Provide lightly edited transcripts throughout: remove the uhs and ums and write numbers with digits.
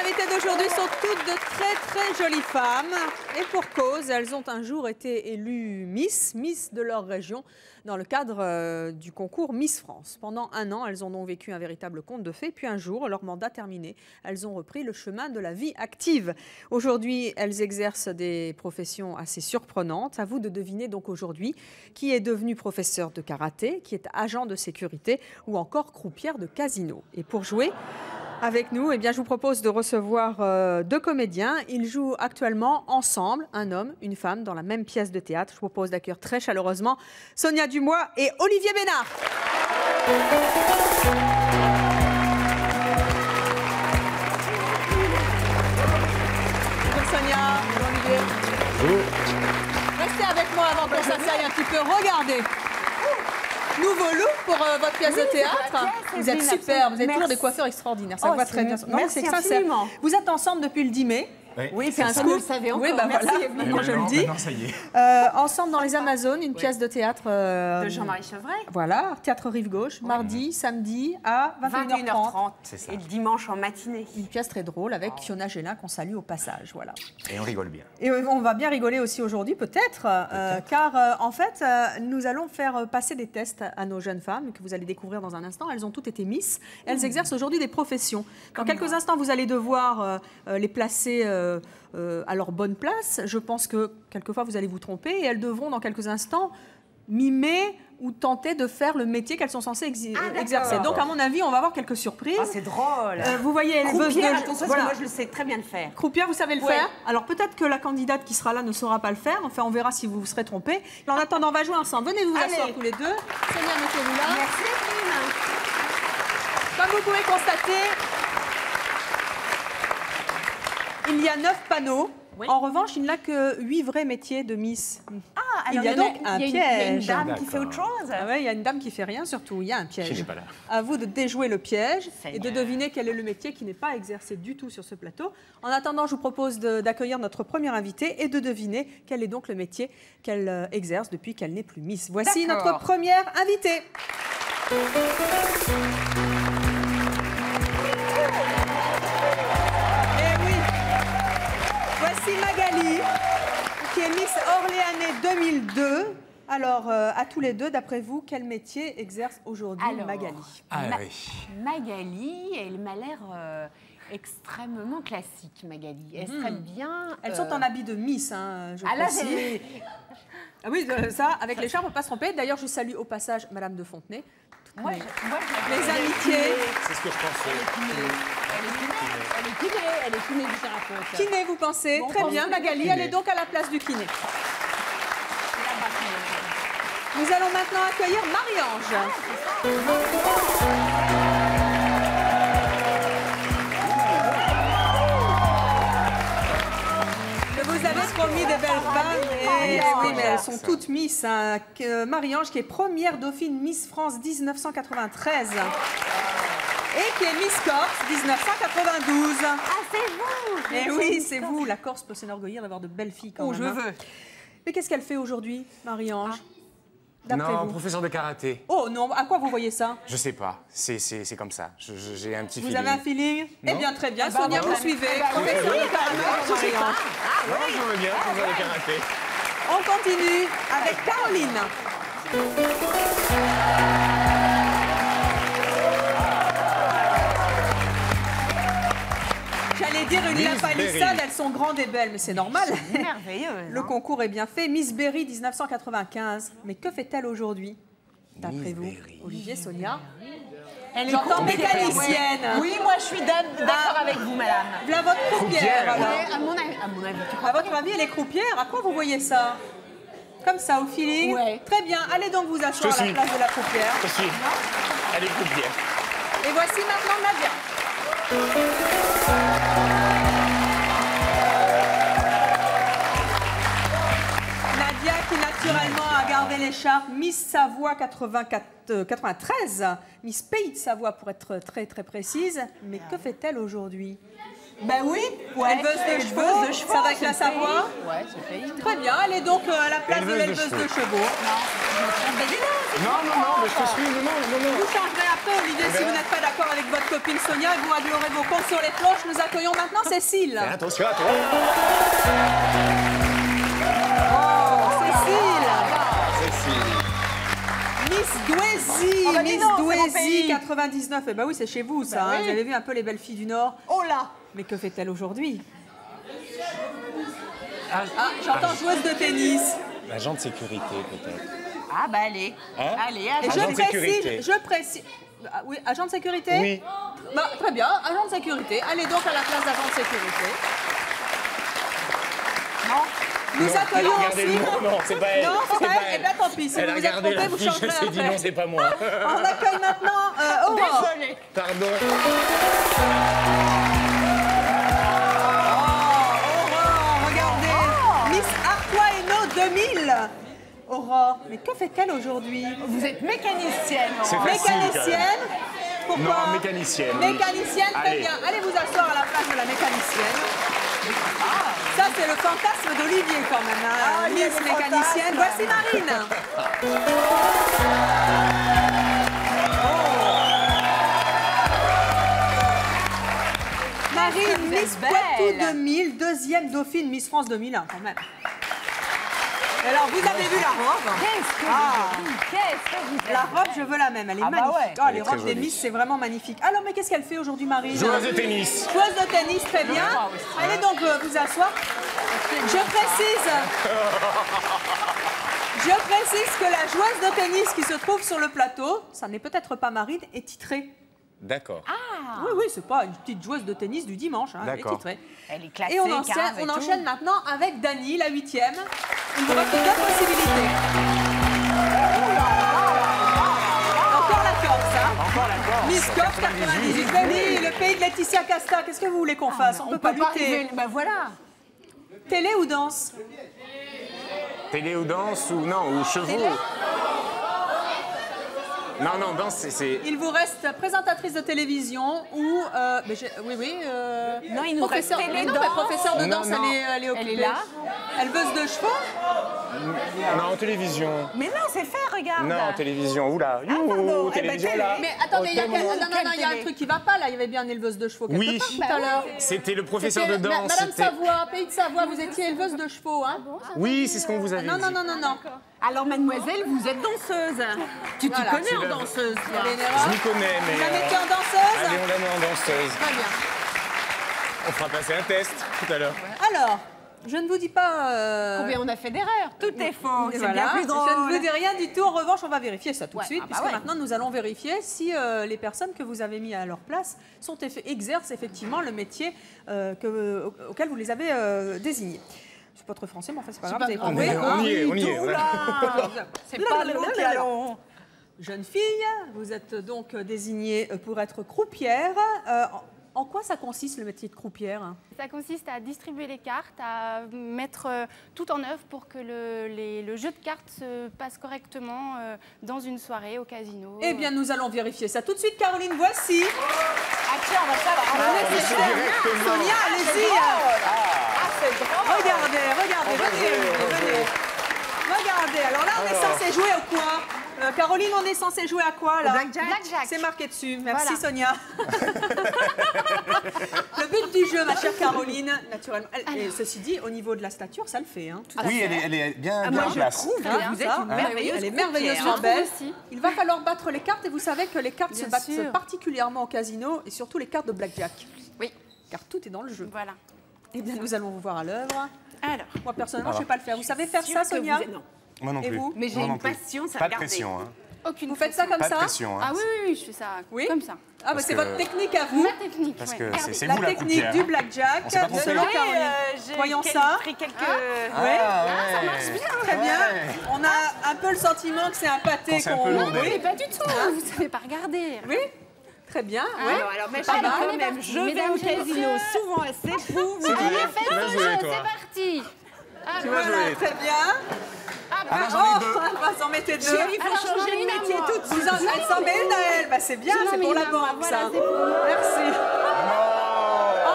invitées d'aujourd'hui sont toutes de très jolies femmes. Et pour cause, elles ont un jour été élues Miss de leur région, dans le cadre du concours Miss France. Pendant un an, elles en ont vécu un véritable conte de fées. Puis un jour, leur mandat terminé, elles ont repris le chemin de la vie active. Aujourd'hui, elles exercent des professions assez surprenantes. À vous de deviner donc aujourd'hui qui est devenu professeur de karaté, qui est agent de sécurité ou encore croupière de casino. Et pour jouer avec nous, eh bien, je vous propose de recevoir deux comédiens. Ils jouent actuellement ensemble, un homme, une femme, dans la même pièce de théâtre. Je vous propose d'accueillir très chaleureusement Sonia Dumois et Olivier Bénard. Bonjour Sonia, bonjour Olivier. Bonjour. Restez avec moi avant qu'on s'asseye un petit peu. Regardez. Nouveau look pour votre pièce de théâtre. Vous êtes super, vous avez toujours des coiffeurs extraordinaires. Ça va très bien. Merci infiniment. Vous êtes ensemble depuis le 10 mai. Oui, c'est un ça, scoop. vous le savez encore. Oui, bah merci, voilà, maintenant je le dis. Ça y est. Ensemble dans les Amazones, une pièce de théâtre de Jean-Marie Chevray. Voilà, théâtre Rive Gauche, mardi, samedi à 21h30. Et le dimanche en matinée. Une pièce très drôle avec Fiona Gélin qu'on salue au passage. Voilà. Et on rigole bien. Et on va bien rigoler aussi aujourd'hui, peut-être, car en fait, nous allons faire passer des tests à nos jeunes femmes que vous allez découvrir dans un instant. Elles ont toutes été Miss. Elles exercent aujourd'hui des professions. Dans quelques instants, vous allez devoir les placer à leur bonne place. Je pense que quelquefois, vous allez vous tromper et elles devront, dans quelques instants, mimer ou tenter de faire le métier qu'elles sont censées exercer. Donc, à mon avis, on va avoir quelques surprises. Ah, c'est drôle. Vous voyez, croupière, attention, voilà. Moi, je le sais très bien le faire. Croupière, vous savez le faire. Alors, peut-être que la candidate qui sera là ne saura pas le faire. Enfin, on verra si vous vous serez trompé. En attendant, on va jouer ensemble. Venez vous asseoir tous les deux. Sonia, mettez-vous là. Merci, Comme vous pouvez constater, il y a 9 panneaux. Oui. En revanche, il n'y a que 8 vrais métiers de Miss. Ah, alors il y a donc un piège. Il y a une dame qui fait autre chose. Ah ouais, il y a une dame qui fait rien, surtout. Il y a un piège. Je suis pas là. À vous de déjouer le piège Seigneur. et de deviner quel est le métier qui n'est pas exercé du tout sur ce plateau. En attendant, je vous propose d'accueillir notre première invitée et de deviner quel est donc le métier qu'elle exerce depuis qu'elle n'est plus Miss. Voici notre première invitée. Voici Magali, qui est Miss Orléanais 2002. Alors, à tous les deux, d'après vous, quel métier exerce aujourd'hui Magali? Magali, elle m'a l'air extrêmement classique, Magali. Elle serait bien... Elles sont en habit de Miss, hein, je là, précise. Ah oui, ça, avec l'écharpe, on ne peut pas se tromper. D'ailleurs, je salue au passage Madame de Fontenay. Moi, les amitiés. C'est ce que je pensais. Elle est kiné du thérapeute. Kiné, vous pensez? Bon, très bien, Magali, elle est donc à la place du kiné. Nous allons maintenant accueillir Marie-Ange. Je vous avais promis des belles femmes. Oui, mais elles sont toutes Miss. Hein. Marie-Ange, qui est première dauphine Miss France 1993. Et qui est Miss Corse 1992. Ah, c'est vous! Eh oui, c'est vous. La Corse peut s'enorgueillir d'avoir de belles filles quand même. Je veux. Mais qu'est-ce qu'elle fait aujourd'hui, Marie-Ange? Non, professeur de karaté. Oh non, à quoi vous voyez ça? Je sais pas, c'est comme ça. J'ai un petit Vous feeling. avez un feeling? Eh bien, très bien. Sonia, vous suivez. Professeur de karaté, Marie-Ange. Non, je veux bien, professeur de karaté. On continue avec Caroline. J'allais dire une lapalissade, elles sont grandes et belles, mais c'est normal. Merveilleuse. Le concours est bien fait. Miss Berry 1995. Mais que fait-elle aujourd'hui, d'après vous? Olivier, Sonia? J'entends mécanicienne. Oui, moi je suis d'accord avec vous, madame. Voilà votre croupière, alors. À mon avis, tu crois À votre avis, elle est croupière. À quoi vous voyez ça? Comme ça, au feeling? Ouais. Très bien. Allez donc vous asseoir à la place de la croupière. Je suis. Elle est croupière. Et voici maintenant Nadia. Nadia qui naturellement a gardé l'écharpe Miss Savoie 93, Miss Pays de Savoie pour être très précise. Mais que fait-elle aujourd'hui? Ben oui. Ouais. Éleveuse de chevaux, ça va avec la Savoie. Ouais, c'est le pays. Très bien, elle est donc à la place de l'éleveuse de chevaux. Non, mais je te suis. Non. Vous changerez après, Olivier, si vous n'êtes pas d'accord avec votre copine Sonia, et vous réglerez vos comptes sur les cloches. Nous accueillons maintenant Cécile. Attention à toi. Cécile. Miss Douaisis 99. Eh ben oui, c'est chez vous, ça. Ben oui. Vous avez vu un peu les belles filles du Nord. Oh là. Mais que fait-elle aujourd'hui? J'entends joueuse de tennis. Agent de sécurité, peut-être. Ah bah allez. Hein? Allez, Et Agent de sécurité. je précise. Ah, oui, agent de sécurité? Oui. Bah, très bien, agent de sécurité. Allez donc à la place d'agent de sécurité. Non. Nous accueillons Regardez le aussi. mot. Non, c'est pas elle. Non, c'est pas elle. Eh bien, tant pis. Si Elle vous a vous êtes regardé trompé, la vous fiche, changerez elle s'est dit après. non, c'est pas moi. On accueille maintenant Aurore. Désolée. Pardon. Aurore, regardez. Miss Artois-Hainaut 2000. Aurore, mais que fait-elle aujourd'hui? Vous êtes mécanicienne. C'est Aurore. facile. Mécanicienne. Pourquoi? Non, mécanicienne. oui. Mécanicienne, très Allez. bien. Allez vous asseoir à la place de la mécanicienne. Ça, c'est le fantasme d'Olivier quand même. Hein. il y a Miss le mécanicienne. fantasme. Voici Marine. Marine, vous êtes Miss Poitou belle. 2000, deuxième dauphine Miss France 2001 quand même. Alors, vous avez vu la robe? Qu'est-ce que Ah. vous êtes? Qu'est-ce que vous êtes? La robe, je veux la même. Elle est Ah bah magnifique. ouais. Oh, Elle les est très robes des jolie. Miss, c'est vraiment magnifique. Alors, mais qu'est-ce qu'elle fait aujourd'hui, Marine? Joueuse de tennis. Joueuse de tennis, très bien. Allez donc vous asseoir. Je précise que la joueuse de tennis qui se trouve sur le plateau, ça n'est peut-être pas Marine, est titrée. D'accord. Oui, c'est pas une petite joueuse de tennis du dimanche, hein, elle est D'accord. titrée. Elle est classée, Et on 15 enchaîne, et on tout. enchaîne maintenant avec Dany, la 8e. Il vous reste 2 possibilités. Encore la Corse, hein. Encore la Corse. Miss Corse 98. Ben oui, le pays de Laetitia Casta. Qu'est-ce que vous voulez qu'on fasse? On peut pas lutter. arriver. Ben voilà. Télé ou danse? Télé ou danse ou non, ou chevaux. Télé. Non, danse, c'est... Il vous reste présentatrice de télévision ou... oui. Non, il nous reste professeur, télé, non, danse. mais professeur de Non, danse, non. elle est occupée. Elle est là. Éleveuse de chevaux? Non, télévision. Mais non, c'est fait, regarde. Non, télévision. Oula. pardon. Eh ben, Télévision, télé. là. Mais attendez, il y a, Quel moment. il y a un truc qui va pas là. Il y avait bien une éleveuse de chevaux quelque Oui. part tout à l'heure. C'était le professeur de C'était danse. Madame c'était- Savoie, pays de Savoie, vous étiez éleveuse de chevaux, hein? Oui, c'est ce qu'on vous avait Non, dit. non. Alors, mademoiselle, vous êtes danseuse. Tu t'y Voilà. connais C'est en le- danseuse, Il y toi. avait une Je erreur. m'y connais, mais... Vous la mettez en danseuse? Allez, on la met en danseuse. Très bien. On fera passer un test tout à l'heure. Alors, je ne vous dis pas... Combien on a fait d'erreurs? Tout est faux. Et C'est voilà. bien plus drôle. Je ne vous dis rien du tout. En revanche, on va vérifier ça tout de Ouais, suite, ah bah puisque ouais. maintenant nous allons vérifier si les personnes que vous avez mis à leur place exercent effectivement le métier auquel vous les avez désignés. C'est pas trop français, mais enfin c'est pas grave. Vous avez grave. compris, hein. On y est, on y est. voilà. C'est pas nous qui allons. Jeune fille, vous êtes donc désignée pour être croupière. En quoi ça consiste le métier de croupière? Ça consiste à distribuer les cartes, à mettre tout en œuvre pour que le jeu de cartes se passe correctement dans une soirée au casino. Eh bien, nous allons vérifier ça tout de suite. Caroline, voici. Ah tiens, on va savoir. c'est directement. Sonia, allez-y. Ah, c'est drôle. Regardez, venez. Regardez, alors là, on est censé jouer au quoi? Caroline, on est censé jouer à quoi, là? Blackjack. C'est marqué dessus. Merci, Voilà. Sonia. Le but du jeu, ma chère Caroline, naturellement. Et ceci dit, au niveau de la stature, ça le fait. Hein. Oui, elle est bien Moi, en je place. trouve Hein, que vous êtes ça, une hein, merveilleuse Elle est croupière. merveilleusement Je belle. trouve aussi. Il va falloir battre les cartes et vous savez que les cartes se Bien battent sûr. particulièrement au casino et surtout les cartes de blackjack. Oui, Car tout est dans le jeu. voilà. Eh bien, nous allons vous voir à l'œuvre. Alors, Moi, personnellement, je ne sais pas le faire. Vous savez faire ça, Sûre que Sonia? vous êtes- Non. Moi non Et plus. vous Mais j'ai Moi non une plus. passion, ça Pas de regardez. pression, hein. aucune Vous faites ça comme Pas de ça? pression, hein. Ah oui, je fais ça Oui. comme ça. Ah, bah Parce c'est que- votre technique à vous. Ma technique, Parce ouais. que Regardez. c'est La vous la technique croupière. du blackjack. On s'est pas trompé. Selon Caroline. Voyons ça. Pris quelques... Ah, Ouais. ouais. Très bien. Ouais. On a un peu le sentiment que c'est un pâté Quand c'est un peu lourd, Non, mais- mais pas du tout. Vous savez pas regarder. Oui. Très bien. Ah, Oui. Alors, mais Pas mal. quand même, je vais Mesdames au et casino messieurs. souvent assez pour vous Tu vas Jeu, jouer, toi. c'est parti. Tu vas Voilà, jouer. très bien. Alors, j'en ai deux. On va s'en mettre deux. Chérie, il faut Alors, changer j'en ai de une à métier moi. tout de suite. Elle s'en met une à elle. Bah, c'est bien, J'en c'est mets pour une la à moi, banque, voilà, ça. c'est pour moi. Merci. Non.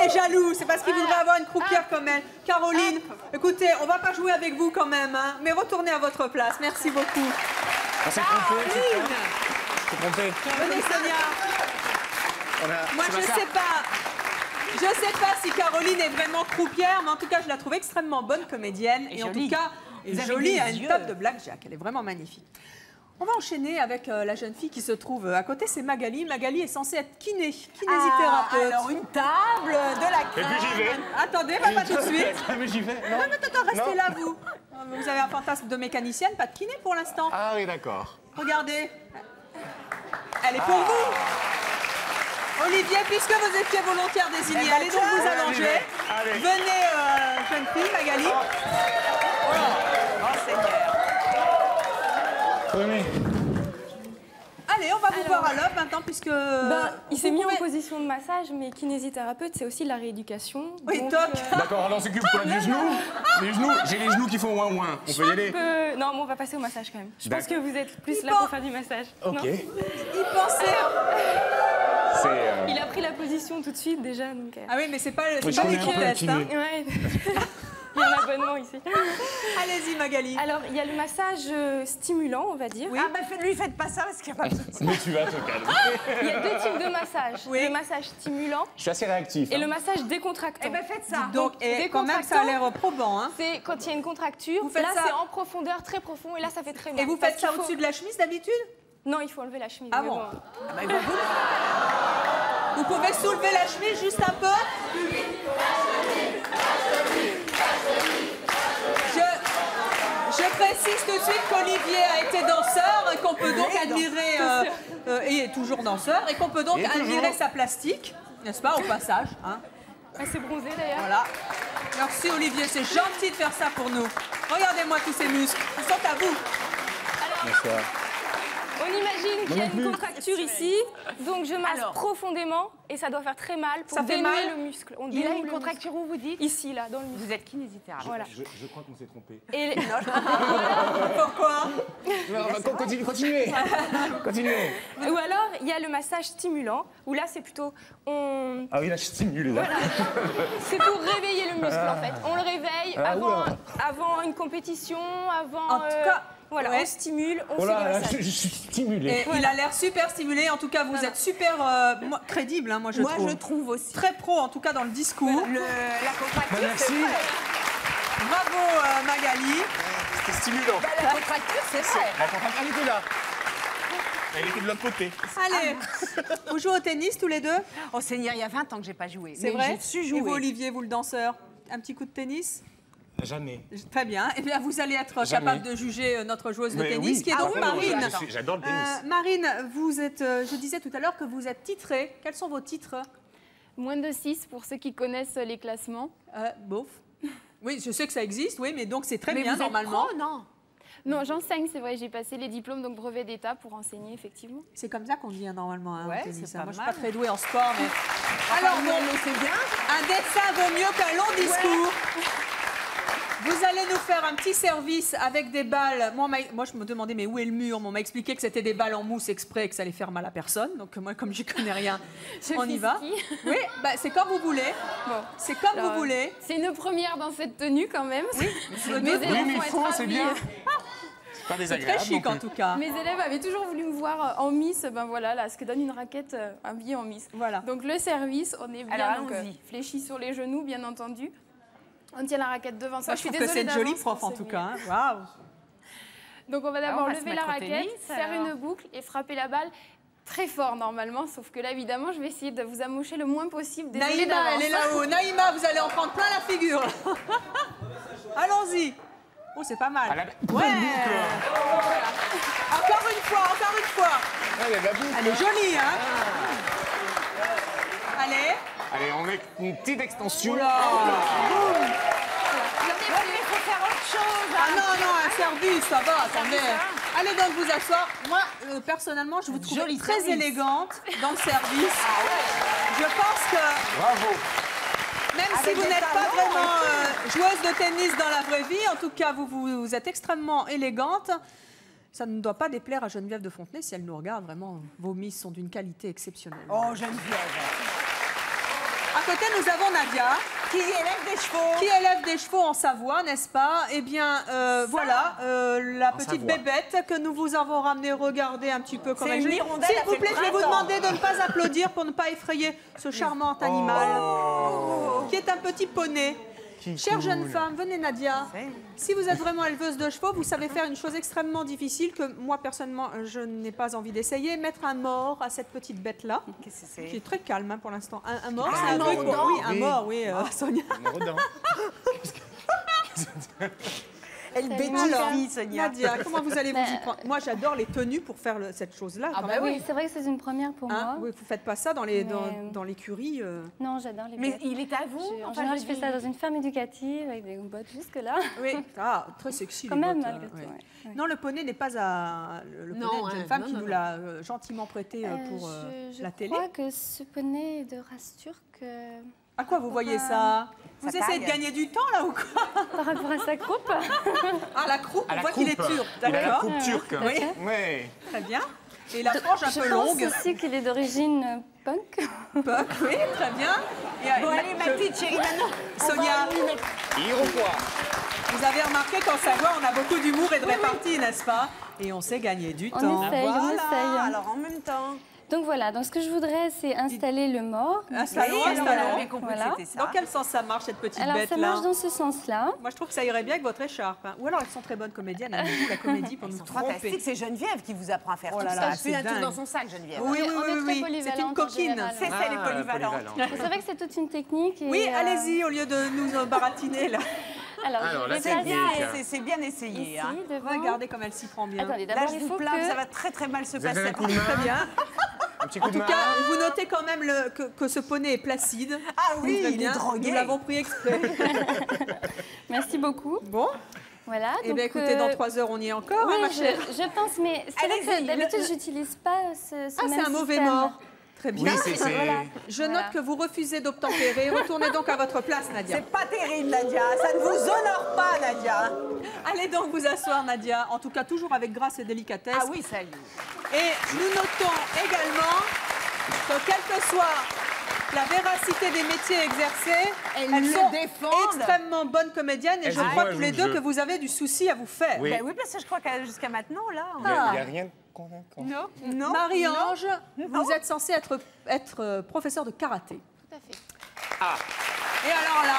est jaloux, c'est parce qu'il voudrait avoir une croupière comme elle. Caroline, écoutez, on va pas jouer avec vous quand même, hein, mais retournez à votre place. Merci beaucoup. On s'est trompé, c'est trompé. Venez, Sonia. Moi, je sais pas si Caroline est vraiment croupière, mais en tout cas, je la trouve extrêmement bonne comédienne. Et en tout cas, jolie à une table de blackjack. Elle est vraiment magnifique. On va enchaîner avec la jeune fille qui se trouve à côté, c'est Magali. Magali est censée être kinésithérapeute. Alors, une table, de la Et puis j'y vais. Attendez, pas tout de suite. Mais j'y vais. Non, restez là, vous. Vous avez un fantasme de mécanicienne, pas de kiné pour l'instant. Ah oui, d'accord. Regardez. Elle est pour vous. Olivier, puisque vous étiez volontaire désigné, allez donc vous allonger. Allez. Venez, jeune fille, Magali. Oh, Seigneur. Venez. Allez, on va vous voir à l'œuvre maintenant, puisque... Il s'est vous mis en pouvez- position de massage, mais kinésithérapeute, c'est aussi de la rééducation. Oui, Donc, toc. D'accord, alors on s'occupe quoi des genoux? Les genoux, j'ai les genoux qui font ouin ouin. On peut y aller? Non, mais on va passer au massage quand même. Je pense que D'accord. vous êtes plus Il là pense- pour faire du massage. Ok. non Il pensait... C'est. Il a pris la position tout de suite déjà. Donc, Ah oui, mais c'est pas, Oui, c'est je pas connais des un peu le tests, hein. kiné. ouais. Il y a un abonnement ici. Allez-y, Magali. Alors, il y a le massage stimulant, on va dire. Oui. Ah, bah, lui, faites pas ça parce qu'il n'y a pas besoin de ça. Mais tu vas te calmer. Il y a deux types de massages. Oui. Le massage stimulant Je suis assez réactif. et hein. le massage décontractant. Eh ben, faites ça. Donc, et quand même, ça a l'air probant, hein. C'est quand il y a une contracture. Vous faites Là, ça- c'est en profondeur, très profond, et là, ça fait très mal. Et vous Parce faites ça qu'il faut- au-dessus de la chemise d'habitude? Non, il faut enlever la chemise. Ah mais bon. bah, Vous pouvez soulever la chemise juste un peu? Je précise tout de suite qu'Olivier a été danseur et qu'on peut donc admirer, et est toujours danseur, et qu'on peut donc admirer sa plastique, n'est-ce pas, au passage, hein. Ah, c'est bronzé d'ailleurs. Voilà. Merci Olivier, c'est gentil de faire ça pour nous. Regardez-moi tous ces muscles, ils sont à vous. Bonsoir. On imagine qu'il y a non une plus. contracture ici, donc je masse Alors. profondément et ça doit faire très mal pour Ça fait dénouer mal le muscle. On Il a dénoue une le contracture où vous dites muscle. Ici, là, dans le muscle. Vous êtes kinésithérapeute. Voilà. Je crois qu'on s'est trompé. Et Pourquoi? Continuez. Continuez. Ou alors, il y a le massage stimulant, où là, c'est plutôt... Ah oui, là, je stimule. Là. C'est pour réveiller le muscle, en fait. On le réveille Ah, oula. avant une compétition, avant... En tout cas, voilà, ouais. on stimule, on Oh fait là, des là, massages. je suis stimulé. Et il a l'air super stimulé. En tout cas, vous êtes super crédible, hein, moi je trouve. Moi, je trouve aussi. Très pro, en tout cas dans le discours. La contracture, Merci. c'est vrai. Bravo Magali. C'était stimulant. Bah, la contracture, c'est vrai. La contracture, elle était là. Elle était de l'autre côté. Allez, vous jouez au tennis tous les deux? Oh Seigneur, il y a 20 ans que j'ai pas joué. C'est mais vrai? J'ai su Et vous, jouer. Olivier, vous le danseur, un petit coup de tennis? Jamais. Très bien. Eh bien, vous allez être Jamais. capable de juger notre joueuse de Mais tennis, oui. qui est Ah donc oui, Marine. J'adore le tennis. Marine, vous êtes, je disais tout à l'heure que vous êtes titrée. Quels sont vos titres? Moins de 6 pour ceux qui connaissent les classements. Bof. Oui, je sais que ça existe, oui, mais donc c'est très Mais bien vous êtes normalement. pro, non? Non, j'enseigne, c'est vrai, j'ai passé les diplômes, donc brevet d'État pour enseigner, effectivement. C'est comme ça qu'on dit hein, normalement hein, Ouais, au tennis. c'est hein. pas Moi, je suis mal. pas très douée en sport, mais... Alors bon, c'est bien. un dessin vaut mieux qu'un long discours. Vous allez nous faire un petit service avec des balles. Moi, je me demandais, mais où est le mur? On m'a expliqué que c'était des balles en mousse exprès et que ça allait faire mal à personne. Donc moi, comme j'y connais rien, on y va. Oui, bah, c'est comme vous voulez. Bon. C'est comme Alors, vous voulez. C'est une première dans cette tenue quand même. Oui, Mes élèves Oui, mais vont il être faut, c'est ravis. bien. C'est pas c'est désagréable. très chic non en plus. tout cas. Mes élèves avaient toujours voulu me voir en Miss, ben voilà, là, ce que donne une raquette habillée en Miss. Voilà. Donc le service, on est bien Alors, donc, allons-y. fléchi sur les genoux, bien entendu. On tient la raquette devant ça. Moi, je trouve que c'est une jolie prof en tout cas. Hein. Waouh. Donc on va Alors, d'abord on va se lever la mettre au raquette, tennis, faire alors. une boucle et frapper la balle très fort normalement, sauf que là évidemment je vais essayer de vous amocher le moins possible. Désolée Naïma, d'avance. elle est là-haut. Naïma, vous allez en prendre plein la figure. Allons-y. Oh, c'est pas mal. Ah, la Ouais. belle boucle. Encore une fois, encore une fois. Ouais, il y a de la boucle. Elle est jolie, hein. Allez. Allez, on met une petite extension. Oula. Il faut faire autre chose. Ah non, un service, ça va, attendez. Allez donc vous asseoir. Moi, personnellement, je vous trouve Joli très service. élégante dans le service. Je pense que Bravo. même si Avec vous des n'êtes pas talons, vraiment joueuse de tennis dans la vraie vie, en tout cas, vous êtes extrêmement élégante. Ça ne doit pas déplaire à Geneviève de Fontenay si elle nous regarde. Vraiment, vos miss sont d'une qualité exceptionnelle. Oh, Geneviève. À côté, nous avons Nadia. Qui élève des chevaux. Qui élève des chevaux en Savoie, n'est-ce pas? Eh bien, voilà, la petite Savoie. bébête que nous vous avons ramenée. Regardez un petit peu comme C'est elle une joue. hirondelle, S'il elle vous fait plaît, je vais vous printemps. demander de ne pas applaudir pour ne pas effrayer ce charmant animal, qui est un petit poney. Chère jeune femme, venez Nadia. Si vous êtes vraiment éleveuse de chevaux, vous savez faire une chose extrêmement difficile que moi, personnellement, je n'ai pas envie d'essayer. Mettre un mort à cette petite bête-là, Qu'est-ce que qui c'est? est très calme hein, pour l'instant. Un mort, Ah, c'est un un truc... mordant. Oui, un mort, oui, Sonia. Redans. Elle Salut, bétifie, Sonia. Nadia, comment vous allez vous y Ben, prendre? Moi, j'adore les tenues pour faire cette chose-là. quand même. Oui, c'est vrai que c'est une première pour Hein, moi. oui, vous faites pas ça dans les Mais- dans l'écurie. Non, j'adore les Mais bottes. il est à vous En enfin, général, je je fais dis- ça dans une ferme éducative avec des bottes jusque-là. Oui. Ah, très sexy. Quand les même, bottes, malgré tout. ouais. ouais. Non, le poney n'est pas à le Non, poney d'une jeune hein, femme non, qui non, nous non. l'a gentiment prêté pour je la télé. crois que ce poney est de race turque. À quoi vous voyez ça? Vous Sa essayez de taille. gagner du temps là ou quoi? Par rapport à sa croupe. Ah, la croupe, À on la voit qu'il est coupe. turc, Il a la d'accord? coupe turque. tout à fait. Ouais. Très bien. Et la frange un Je peu pense longue. aussi qu'il est d'origine punk. Puck, oui, très bien. Et, Bon, allez, ma petite chérie, maintenant. Sonia, Iroquois. vous avez remarqué qu'en Savoie, on a beaucoup d'humour et de répartie, n'est-ce pas? Et on sait gagner du On temps. essaye, on Voilà, essaye. alors en même temps. Donc voilà, donc ce que je voudrais, c'est installer le mort. Installons, Oui, alors, on installons. avait compris Voilà. que c'était ça. Dans quel sens ça marche, cette petite Alors ça bête-là? marche dans ce sens-là. Moi, je trouve que ça irait bien avec votre écharpe. Hein. Ou alors, elles sont très bonnes comédiennes. Elles jouent la comédie pour nous tromper. Fantastique, c'est Geneviève qui vous apprend à faire Oh tout là ça. là, Je suis c'est tout dingue. dans son sac, Geneviève. Oui, oui, On est oui, très oui. C'est une polyvalentes en coquine. général. C'est ça, les polyvalentes. C'est vrai que c'est toute une technique. Et, Oui, allez-y, au lieu de nous baratiner, là. Alors, Alors, je là, vais c'est C'est placer bien, technique. c'est bien essayé. ici, Hein. devant. Regardez comme elle s'y prend bien. Attendez, Là, d'abord, je il vous faut plains, que... ça va très très mal se Vous avez passer. un coup de main. Très bien. Un petit coup En de tout main. cas, vous notez quand même que ce poney est placide. Ah oui, Très il bien. est drogué. Nous l'avons pris exprès. Merci beaucoup. Bon, Voilà. eh bien, écoutez, dans 3 heures, on y est encore, Oui, hein, ma chère. je pense, mais c'est vrai Allez-y, que d'habitude, j'utilise pas ce Ah, même c'est un mauvais système. mort. Très bien. Oui, c'est. Voilà. Je note Voilà. que vous refusez d'obtempérer. Retournez donc à votre place, Nadia. C'est pas terrible, Nadia. Ça ne vous honore pas, Nadia. Allez donc vous asseoir, Nadia. En tout cas, toujours avec grâce et délicatesse. Ah oui, ça y est. Et nous notons également que, quelle que soit la véracité des métiers exercés, Elles elles le sont défendent. extrêmement bonnes comédiennes. Et Elles je jouent crois un tous les jeu de deux jeu. que vous avez du souci à vous faire. Oui. Ben oui, parce que je crois que jusqu'à maintenant, là. Il n'y a rien de convaincant. Non, non. Marie-Ange, Non. vous êtes censée être professeur de karaté. Tout à fait. Et alors là,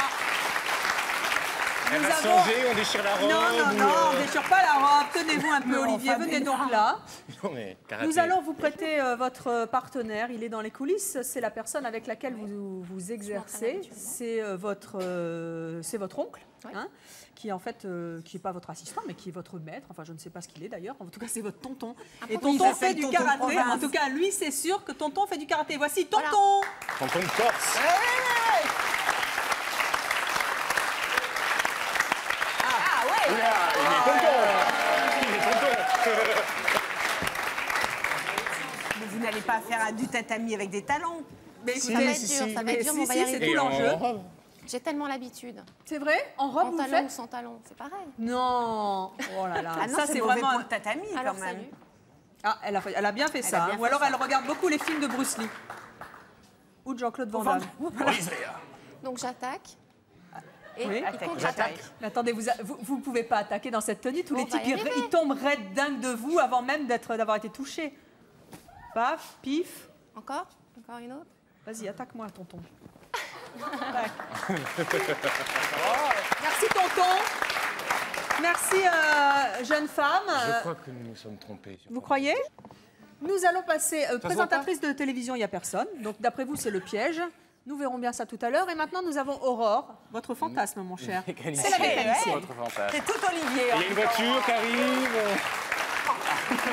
Elle nous va avons- changer, on déchire la robe. non, non, ou, non, on déchire pas la robe. Tenez-vous un peu, Non, Olivier. enfin, Venez mais donc non. là. Non, mais karaté. Nous allons vous prêter votre partenaire. Il est dans les coulisses. C'est la personne avec laquelle vous exercez. C'est votre oncle, hein, qui en fait, qui n'est pas votre assistant, mais qui est votre maître. Enfin, je ne sais pas ce qu'il est d'ailleurs. En tout cas, c'est votre tonton. Et Il tonton fait s'appelle du tonton karaté. province. En tout cas, lui, c'est sûr que tonton fait du karaté. Voici tonton. Tonton de Corse. Ah ouais. Oula, il est tonton. Il est tonton. Mais vous n'allez pas faire du tatami avec des talons. Mais Si, écoutez, si, dur, si. ça va être dur, mais on va y si, arriver. c'est tout Et l'enjeu. en robe. J'ai tellement l'habitude. C'est vrai? En robe, En vous le talons ou faites? sans talons, c'est pareil. Non. Oh là là. Ah non, ça, c'est c'est mauvais vraiment. pour le tatami Alors, quand même. salut. Ah, elle a bien fait ça. a hein. bien Ou fait alors ça. elle regarde beaucoup les films de Bruce Lee. Ou de Jean-Claude Van Damme. Donc, j'attaque. Et Oui. il Attaque, contre j'attaque. attaque. Mais attendez, vous ne pouvez pas attaquer dans cette tenue. Tous Bon, les on va types, y arriver. ils tombent raides dingues de vous avant même d'avoir été touchés. Paf, pif. Encore une autre. Vas-y, attaque-moi, tonton. Tac. Merci, tonton. Merci, jeune femme. Je crois que nous nous sommes trompés. Vous croyez? Nous allons passer. Présentatrice de télévision, il n'y a personne. Donc, d'après vous, c'est le piège. Nous verrons bien ça tout à l'heure. Et maintenant, nous avons Aurore, votre fantasme, mon cher. C'est la mécanicien. Votre fantasme. C'est tout Olivier. Il y a une voiture qui arrive.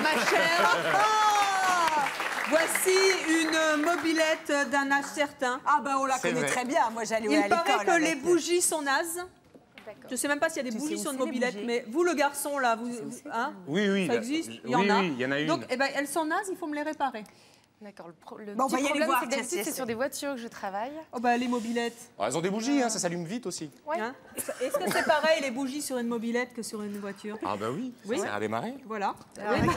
Ma chère. Ah, voici une mobilette d'un âge certain. Ah ben on la C'est connaît vrai. très bien. Moi j'allais à Il l'école. paraît que avec- les bougies sont nazes. Je ne sais même pas s'il y a des Tu bougies sais sur où une c'est, les mobilette, bougies mais vous, le garçon, là, hein, Oui, oui. ça là- existe, oui, il y en a. Oui, il y en a une. Donc, eh ben, elles sont nazes, il faut me les réparer. D'accord. Le Bon, on petit va y aller problème, voir, c'est que tiens, d'habitude, si, c'est sur des voitures que je travaille. Oh bah, les mobilettes. Oh, elles ont des bougies, hein, ça s'allume vite aussi. Hein. Est-ce que c'est pareil, les bougies sur une mobilette que sur une voiture? Ah bah oui, Oui. ça sert à démarrer. Voilà. Oui.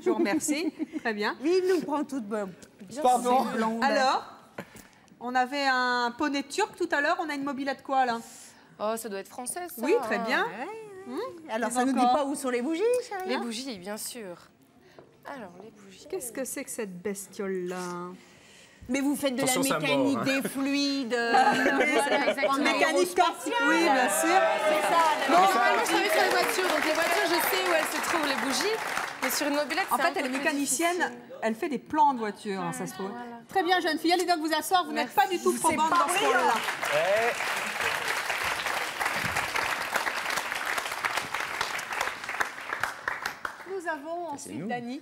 Je vous remercie. Très bien. Oui, il nous prend toutes bonnes. Pardon. Alors, On avait un poney turc tout à l'heure. On a une mobilette quoi, là? Oh, ça doit être français, ça. Oui, très bien. Alors, Et ça nous dit encore pas où sont les bougies, chérie? Les bougies, bien sûr. Alors, les bougies. Qu'est-ce que c'est que cette bestiole-là? Mais vous faites de Attention, la ça mécanique, mord, hein. des fluides. Voilà, exactement. En Mécanique quantique, oui, bien sûr. C'est ça. Normalement, je travaille sur les voitures, donc les voitures, je sais où elles se trouvent, les bougies. Mais sur une mobilette, En c'est fait, un elle est peu plus mécanicienne, difficile. elle fait des plans de voiture, hein, ça se trouve. Très bien, jeune fille. Allez donc vous asseoir, vous n'êtes pas du tout probante pas dans ce brillant. rôle-là. Nous avons ensuite nous. Dani,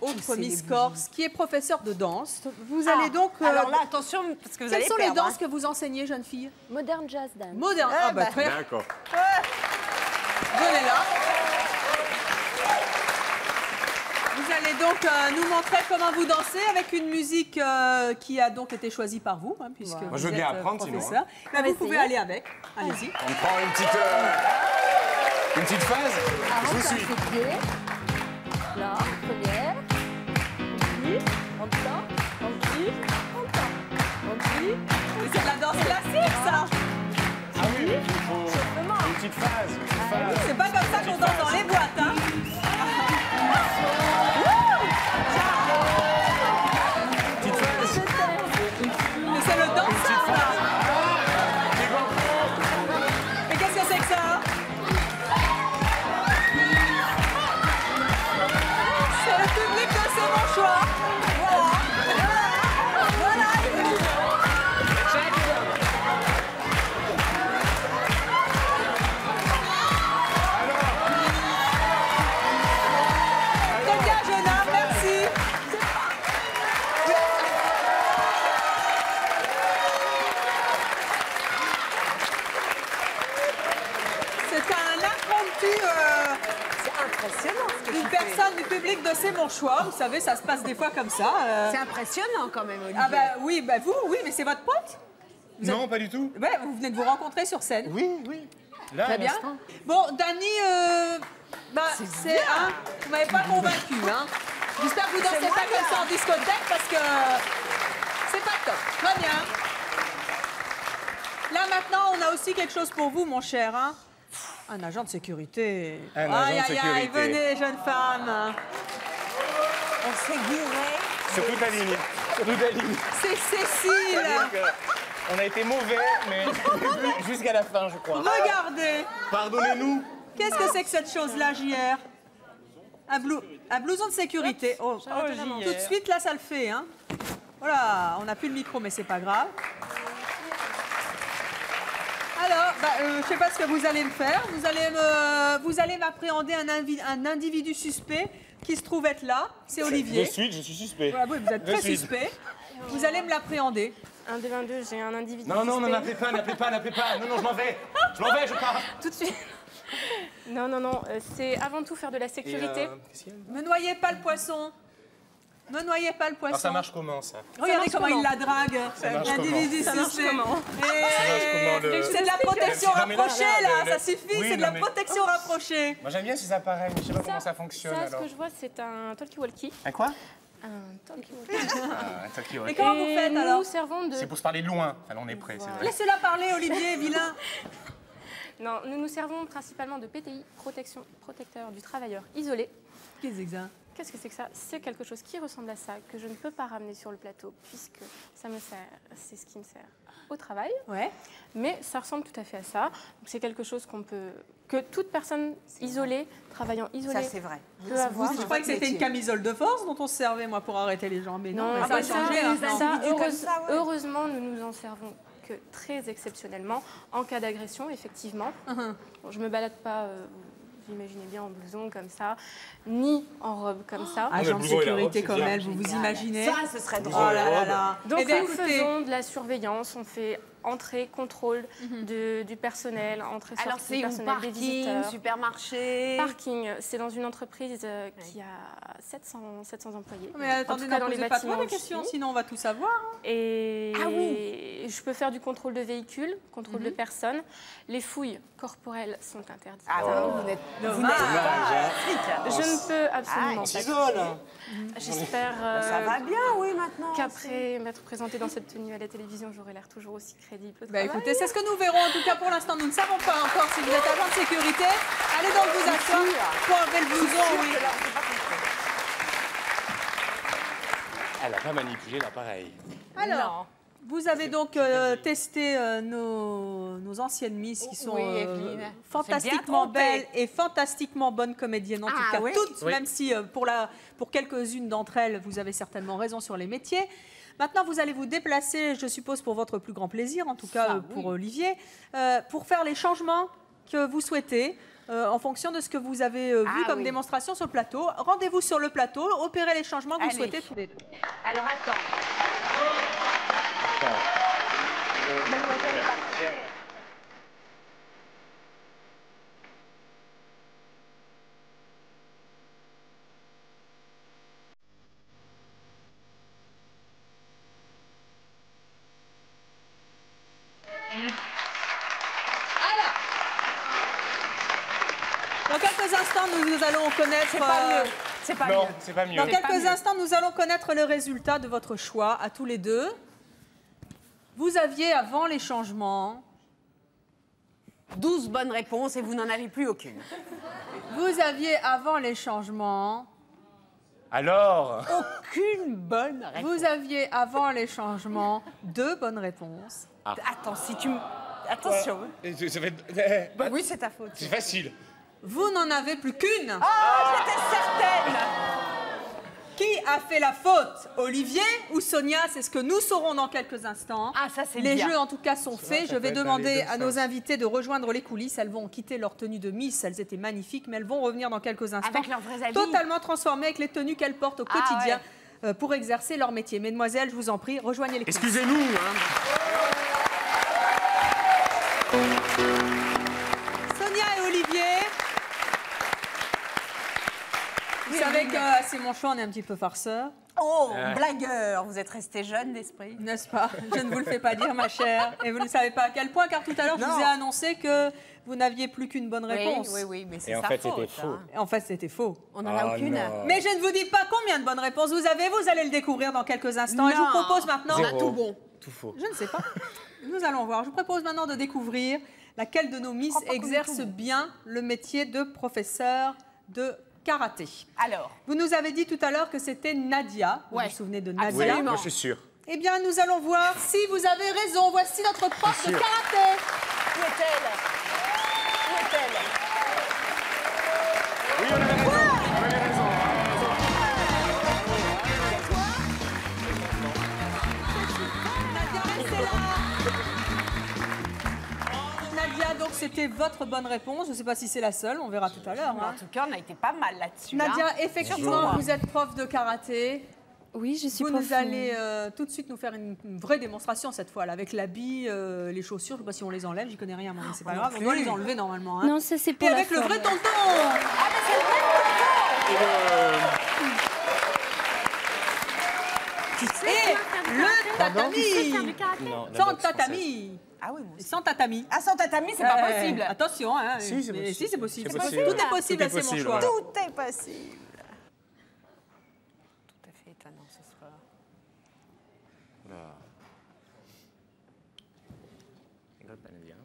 autre C'est les Miss bougies. Corse, qui est professeure de danse. Vous allez donc... Alors là, attention, parce que vous quelles allez sont les perdre. danses que vous enseignez, jeune fille? Modern Jazz Dance. Moderne. Ah, Ah bah bah. très bien. D'accord. Venez là. Vous allez donc nous montrer comment vous dansez avec une musique qui a donc été choisie par vous, hein, puisque Moi, vous je veux bien êtes apprendre, sinon, professeur. hein. Ben, vous pouvez aller avec. Allez-y. On prend une petite phase. Je vous suis. Là, première. En temps, en petit, en temps. En petit. Mais c'est de la danse classique, ça. Ah oui, mais il faut une petite phase. Une petite phase. C'est pas comme ça qu'on danse dans les boîtes, hein. Petite phase. Mais c'est le danseur, là. Les gants. Mais qu'est-ce que c'est que ça? C'est le public de C'est mon choix. Très bien, jeune homme, merci. C'est un impromptu. C'est impressionnant ce que Une tu fais. personne du public de C'est mon choix. Vous savez, ça se passe des fois comme ça. C'est impressionnant quand même, Olivier. Ah bah oui, bah vous, oui, mais c'est votre pote. Non, pas du tout. Ouais, vous venez de vous rencontrer sur scène. Oui, oui. Là, Très à bien. l'instant. Bon, Dani, c'est hein, vous m'avez pas convaincu, hein. J'espère que vous dansez pas comme ça en discothèque parce que c'est pas top. Très bien. Là maintenant, on a aussi quelque chose pour vous, mon cher, hein. Un agent de sécurité. Un agent de Aïe, sécurité. venez, jeune femme. On s'est guiré. Sur toute la ligne. Sur toute la ligne. C'est Cécile. On a été mauvais, mais jusqu'à la fin, je crois. Regardez. Pardonnez-nous. Qu'est-ce que c'est que cette chose-là, JR? Un blouson de sécurité. Oh, tout de suite, là, ça le fait, hein. Voilà, on n'a plus le micro, mais c'est pas grave. Alors, je sais pas ce que vous allez me faire. Vous allez m'appréhender un individu suspect qui se trouve être là. C'est Olivier. De suite, je suis suspect. Voilà, oui, vous êtes De très suite. suspect. Vous allez me l'appréhender. 1, 2, 22, j'ai un individu. Non, non, suspect. n'appelez pas. Non, je m'en vais. Je pars. Tout de suite. Non, c'est avant tout faire de la sécurité. Me noyez pas le poisson. Ne noyez pas le poisson. Alors ça marche comment, ça? Regardez comment il la drague. marche L'individu Ça marche suspect. comment Eh, c'est de la protection Non, mais là, rapprochée, là, là. le- Ça suffit, oui, c'est de non, la mais- protection rapprochée. Moi, j'aime bien ces appareils, mais je sais pas comment ça fonctionne, Ça, ce alors. que je vois, c'est un talkie-walkie. Un quoi? Un talkie-walkie. Ah, un talkie-walkie. Et comment vous faites, nous alors? nous servons de... C'est pour se parler loin. Enfin, on est prêt, c'est vrai. Laissez-la parler, Olivier, vilain. Non, nous nous servons principalement de PTI, protecteur du travailleur isolé. Qu'est-ce que c'est ça? Qu'est-ce que c'est que ça? C'est quelque chose qui ressemble à ça, que je ne peux pas ramener sur le plateau, puisque ça me sert, c'est ce qui me sert au travail. Ouais. Mais ça ressemble tout à fait à ça. Donc c'est quelque chose que toute personne isolée, travaillant isolée, Ça, c'est vrai. peut avoir. Je croyais que c'était une camisole de force dont on se servait, moi, pour arrêter les gens. Mais non, Non, mais ça a ça, changé, hein. heureusement, nous nous en servons que très exceptionnellement, en cas d'agression, effectivement. Bon, je ne me balade pas, vous imaginez bien, en blouson comme ça, ni en robe comme ça. Agent de blouson et la robe, sécurité c'est comme bien. elle, vous vous imaginez? Ça, ce serait Oh drôle. là là là. Donc Eh bien, nous écoutez, faisons de la surveillance, on fait entrée, contrôle du personnel, entrée, Alors sortie du c'est où? personnel, des Parking, visiteurs. supermarché. Parking, c'est dans une entreprise qui a 700 employés. Mais attendez, en tout cas, n'en dans les posez pas trop bâtiments la question, aussi. sinon on va tout savoir. Et Ah oui. je peux faire du contrôle de véhicules, contrôle de personnes. Les fouilles corporelles sont interdites. Ah oui, vous n'êtes Dommage. pas flic. Je ne peux absolument pas. S'isole. J'espère Ça va bien, oui, maintenant. qu'après m'être présentée dans cette tenue à la télévision, j'aurai l'air toujours aussi crédible. au Bah travail. écoutez, c'est ce que nous verrons. En tout cas, pour l'instant, nous ne savons pas encore si vous êtes agent de sécurité. Allez donc vous asseoir pour enlever le blouson. Oui. Elle n'a pas manipulé l'appareil. Alors, vous avez donc testé nos anciennes Miss qui sont Oui, Evelyne. fantastiquement C'est bien trompé. belles et fantastiquement bonnes comédiennes. En tout cas, oui. toutes, Oui. même si pour quelques-unes d'entre elles, vous avez certainement raison sur les métiers. Maintenant, vous allez vous déplacer, je suppose, pour votre plus grand plaisir, en tout cas pour Olivier, pour faire les changements que vous souhaitez. En fonction de ce que vous avez vu comme démonstration sur le plateau. Rendez-vous sur le plateau, opérez les changements que vous Allez. souhaitez tous les deux. Alors attends. Dans quelques instants, nous allons connaître... C'est pas Non, mieux. c'est pas mieux. Dans quelques instants, nous allons connaître le résultat de votre choix à tous les deux. Vous aviez, avant les changements, 12 bonnes réponses et vous n'en avez plus aucune. vous aviez, avant les changements, Alors, Aucune bonne réponse. vous aviez, avant les changements, 2 bonnes réponses. Attends, si tu me... Attention. ça va être... Bah oui, c'est ta faute. C'est facile. Vous n'en avez plus qu'une. Oh, j'étais certaine. Qui a fait la faute, Olivier ou Sonia? C'est ce que nous saurons dans quelques instants. Ah, ça, c'est Les bien. jeux, en tout cas, sont faits. ça Je peut vais être dans demander les deux à nos sens. invités de rejoindre les coulisses. Elles vont quitter leur tenue de Miss. Elles étaient magnifiques, mais elles vont revenir dans quelques instants. Avec leurs vrais habits. Totalement transformées avec les tenues qu'elles portent au Ah, quotidien pour exercer leur métier. Mesdemoiselles, je vous en prie, rejoignez les coulisses. Excusez-nous, hein. Sonia et Olivier. Vous savez que c'est mon choix, on est un petit peu farceur, Oh, blagueur. Vous êtes resté jeune d'esprit. n'est-ce pas? Je ne vous le fais pas dire, ma chère. Et vous ne savez pas à quel point, car tout à l'heure, je vous ai annoncé que vous n'aviez plus qu'une bonne réponse. Oui, mais c'est Et en sa fait, faute. c'était faux. hein. En fait, c'était faux. On n'en a Oh, aucune. non. Mais je ne vous dis pas combien de bonnes réponses vous avez. Vous allez le découvrir dans quelques instants. Et je vous Non. propose maintenant... Zéro. tout bon. Tout faux. Je ne sais pas. Nous allons voir. Je vous propose maintenant de découvrir laquelle de nos Miss exerce bien le métier de professeur de karaté. Alors, Vous nous avez dit tout à l'heure que c'était Nadia. Vous Ouais. vous souvenez de Oui, Nadia? moi je suis sûr. Eh bien, nous allons voir si vous avez raison. Voici notre prof de sûr. karaté. où est-elle? Où est-elle? Oui, on avait raison. On avait raison. Nadia, restez là. Nadia, donc c'était votre bonne réponse. Je ne sais pas si c'est la seule. On verra tout à l'heure. En hein. tout cas, on a été pas mal là-dessus. Nadia, hein. effectivement, vous êtes prof de karaté. Oui, je suis Vous prof. nous allez tout de suite nous faire une vraie démonstration cette fois, là, avec l'habit, les chaussures. Je ne sais pas si on les enlève, j'y connais rien, moi, mais c'est pas grave. On doit les enlever normalement. Hein. Non, ça c'est pour Et la avec le forme. vrai tonton. Et le tatami. Non, la Sans boxe tatami. Ah oui, moi aussi. Sans tatami. Ah, sans tatami, c'est pas possible. Attention, hein. Si, c'est Mais possible. si, c'est possible. C'est C'est possible. Tout est possible, Tout est là, c'est mon possible, choix. voilà. Tout est possible. Tout à fait étonnant ce soir. Oula. Rigole pas, Nadia.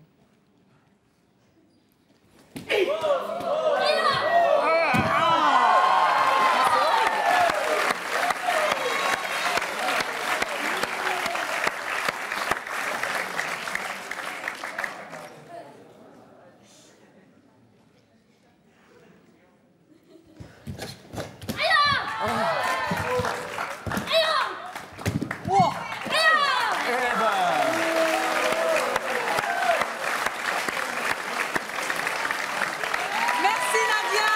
Oh. Merci Nadia.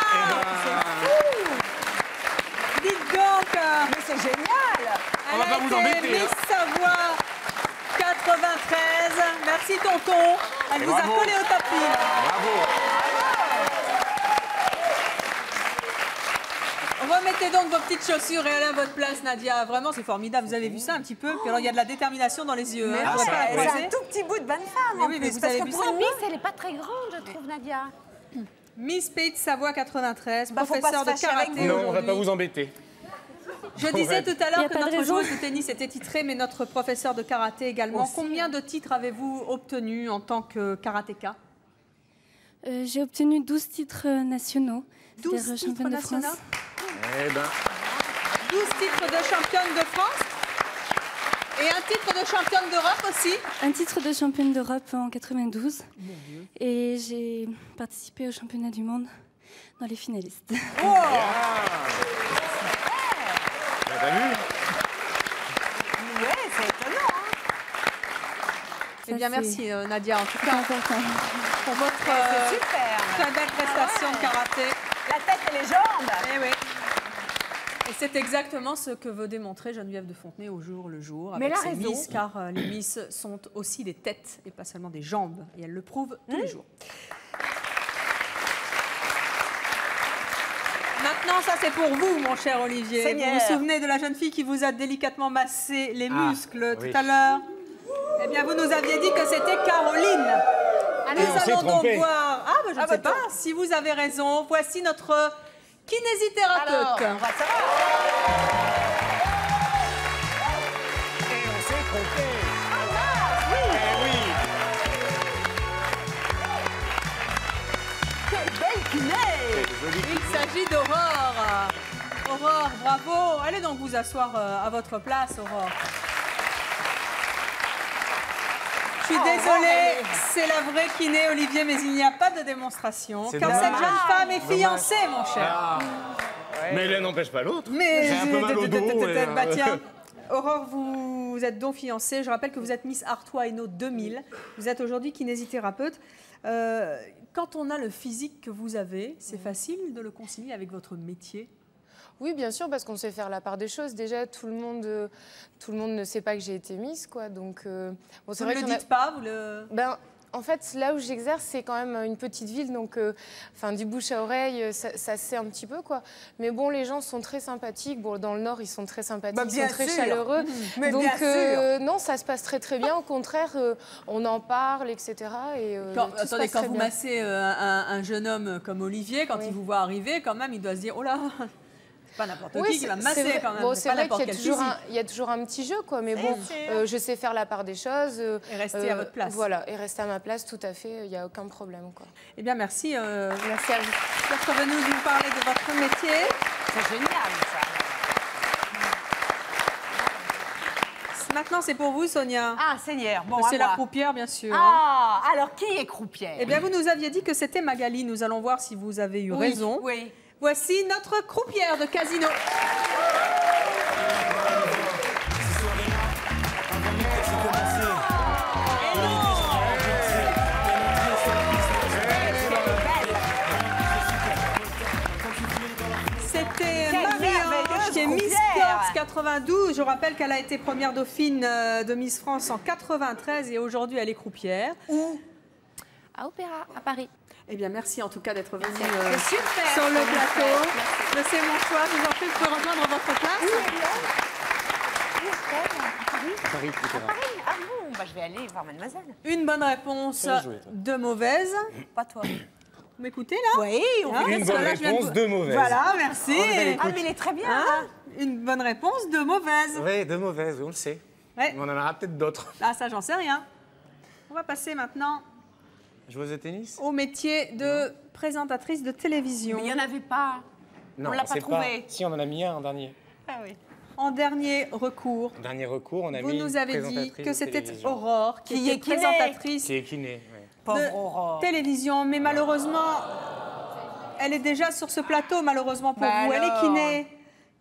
Dites donc. Mais c'est génial. On va pas vous embêter, Miss hein. Savoie Merci tonton. Elle vous a Bravo. collé au tapis. Bravo. Remettez donc vos petites chaussures et allez à votre place, Nadia. Vraiment, c'est formidable. Vous avez vu ça un petit peu. Puis alors, il y a de la détermination dans les yeux. Hein. Mais Vous pourrez ouais, pas la c'est croiser. un tout petit bout de bonne femme Mais en oui, plus. mais vous parce avez que vu pour ça, une Miss, elle n'est pas très grande, je trouve, Nadia. Miss Pays de Savoie 93, Bah, faut pas professeur se de fâcher avec karaté vous. Non, on va aujourd'hui. pas vous embêter. Je disais tout à Y a l'heure que pas de notre raison. joueuse de tennis était titrée, mais notre professeur de karaté également. Aussi. Combien de titres avez-vous obtenus en tant que karatéka? J'ai obtenu 12 titres nationaux. 12 c'est-à-dire titres championne de nationaux. France. Eh ben, 12 titres de championne de France et un titre de championne d'Europe aussi. Un titre de championne d'Europe en 92. Et j'ai participé au championnat du monde dans les finalistes. t'as vu? Ouais, c'est étonnant. Hein. Eh bien, Ça, merci Nadia, en tout C'est cas, important. pour votre C'est super. très belle prestation de karaté. La tête et les jambes. Eh oui. Et c'est exactement ce que veut démontrer Geneviève de Fontenay au jour le jour Mais avec elle a ses raison. Miss, car les Miss sont aussi des têtes et pas seulement des jambes. Et elle le prouve tous les jours. Maintenant, ça c'est pour vous, mon cher Olivier. Seigneur. Vous vous souvenez de la jeune fille qui vous a délicatement massé les muscles oui. tout à l'heure? Eh bien, vous nous aviez dit que c'était Caroline. Et on Nous s'est allons donc trompé. voir. Ah, je ne sais pas si vous avez raison. Voici notre kinésithérapeute. Alors, on va savoir. Et on s'est trompé. Eh oui. Quelle belle kiné. Il s'agit d'Aurore. Aurore, bravo. Allez donc vous asseoir à votre place, Aurore. Je suis désolée, c'est la vraie kiné, Olivier, mais il n'y a pas de démonstration. C'est Car dommage. cette jeune femme est fiancée, mon cher. Ah. Mais l'un n'empêche pas l'autre. Mais J'ai un peu mal au dos. Bah, tiens. Aurore, vous êtes donc fiancée. Je rappelle que vous êtes Miss Artois Hainaut 2000. Vous êtes aujourd'hui kinésithérapeute. Quand on a le physique que vous avez, c'est facile de le concilier avec votre métier? Oui, bien sûr, parce qu'on sait faire la part des choses. Déjà, tout le monde ne sait pas que j'ai été Miss, quoi. Donc, bon, Vous c'est ne vrai le qu'il y en a- dites pas, vous le... Ben, en fait, là où j'exerce, c'est quand même une petite ville, donc, enfin, du bouche à oreille, ça se sait un petit peu, quoi. Mais bon, les gens sont très sympathiques. Bon, dans le Nord, ils sont très sympathiques, Bah, ils bien sont très sûr. chaleureux. Mais donc, bien sûr. non, ça se passe très très bien. Au contraire, on en parle, etc. Et, Quand, tout se attendez, passe quand très vous bien. massez un jeune homme comme Olivier, quand Oui. il vous voit arriver, quand même, il doit se dire, oh là, c'est pas n'importe Oui, qui va me c'est masser vrai. quand même. Bon, c'est c'est pas vrai n'importe qu'il y a quel toujours physique. il y a toujours un petit jeu, quoi. Mais bon, je sais faire la part des choses. Et rester à votre place. Voilà, et rester à ma place, tout à fait. Il n'y a aucun problème, quoi. Eh bien, merci Merci à vous. d'être venu nous parler de votre métier. C'est génial, ça. Maintenant, c'est pour vous, Sonia. Ah, Seigneur. Bon, C'est à la moi. croupière, bien sûr. Ah, alors qui est croupière? Eh bien, vous nous aviez dit que c'était Magali. Nous allons voir si vous avez eu raison. Oui. Voici notre croupière de casino. C'était Quelle Marie-Ange, merveilleuse qui est Miss croupière. Corse 92. Je rappelle qu'elle a été première dauphine de Miss France en 93 et aujourd'hui elle est croupière. À Opéra, à Paris. Eh bien, merci en tout cas d'être venue C'est super. sur le plateau. C'est mon choix. Je vous en prie, vous pouvez rejoindre votre place. Paris, etc. Ah bon, bah, je vais aller voir mademoiselle. Une bonne réponse, Bien joué, toi. deux mauvaises. Pas toi. Vous m'écoutez là? Oui, on Hein, fait Une parce que bonne là, je viens de réponse, vous- deux mauvaises. Voilà, merci. Ah, mais il est très bien. Hein hein. Une bonne réponse, deux mauvaises. Oui, deux mauvaises, on le sait. Ouais. Mais on en aura peut-être d'autres. Ah, ça, j'en sais rien. On va passer maintenant Joueuse de tennis? au métier de présentatrice de télévision. Mais il n'y en avait pas. Non, l'a pas sait trouvé. Si, on en a mis un en dernier. Ah oui. En dernier recours, En dernier recours, on a vous mis nous avez dit présentatrice que de c'était télévision. Aurore qui Qui était est kiné. présentatrice Qui est kiné, ouais. de Pauvre Aurore. télévision, mais malheureusement, elle est déjà sur ce plateau, malheureusement pour Bah vous. Elle est alors. kiné.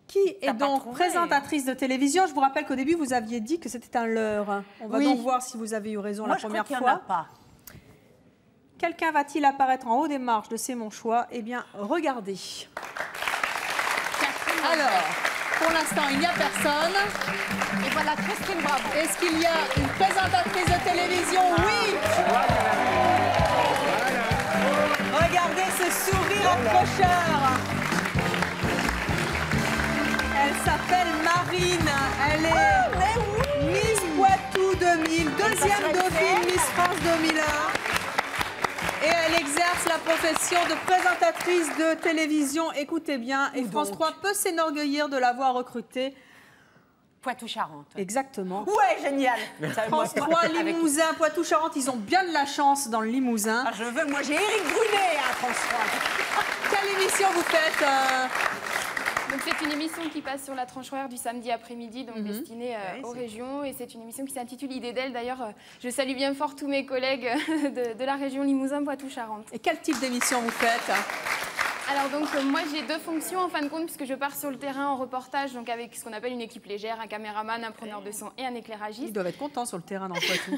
Qui est T'as pas donc trouvé. présentatrice de télévision? Je vous rappelle qu'au début, vous aviez dit que c'était un leurre. On va Oui. donc voir si vous avez eu raison Moi, la je crois première qu'il n'y en a fois. pas. Quelqu'un va-t-il apparaître en haut des marches de C'est mon choix? Eh bien, regardez. Alors, Pour l'instant, il n'y a personne. Et voilà, Christine Bravo. Est-ce qu'il y a une présentatrice de télévision? Oui. Regardez ce sourire accrocheur. Elle s'appelle Marine. Elle est Miss Poitou 2000, deuxième dauphine Miss France 2001. Et elle exerce la profession de présentatrice de télévision. Écoutez bien, et France 3 peut s'enorgueillir de l'avoir recrutée. Poitou-Charentes. Exactement. Ouais, génial. France 3, Limousin, Poitou-Charentes, ils ont bien de la chance dans le Limousin. Ah, je veux, moi j'ai Éric Brunet à France 3. Quelle émission vous faites Donc c'est une émission qui passe sur la tranche horaire du samedi après-midi, donc destinée aux régions. Et c'est une émission qui s'intitule Idée d'elle. D'ailleurs, je salue bien fort tous mes collègues de la région Limousin, Poitou-Charentes. Et quel type d'émission vous faites? Alors donc moi j'ai deux fonctions en fin de compte puisque je pars sur le terrain en reportage donc avec ce qu'on appelle une équipe légère, un caméraman, un preneur de son et un éclairagiste. Ils doivent être contents sur le terrain dans le Poitou.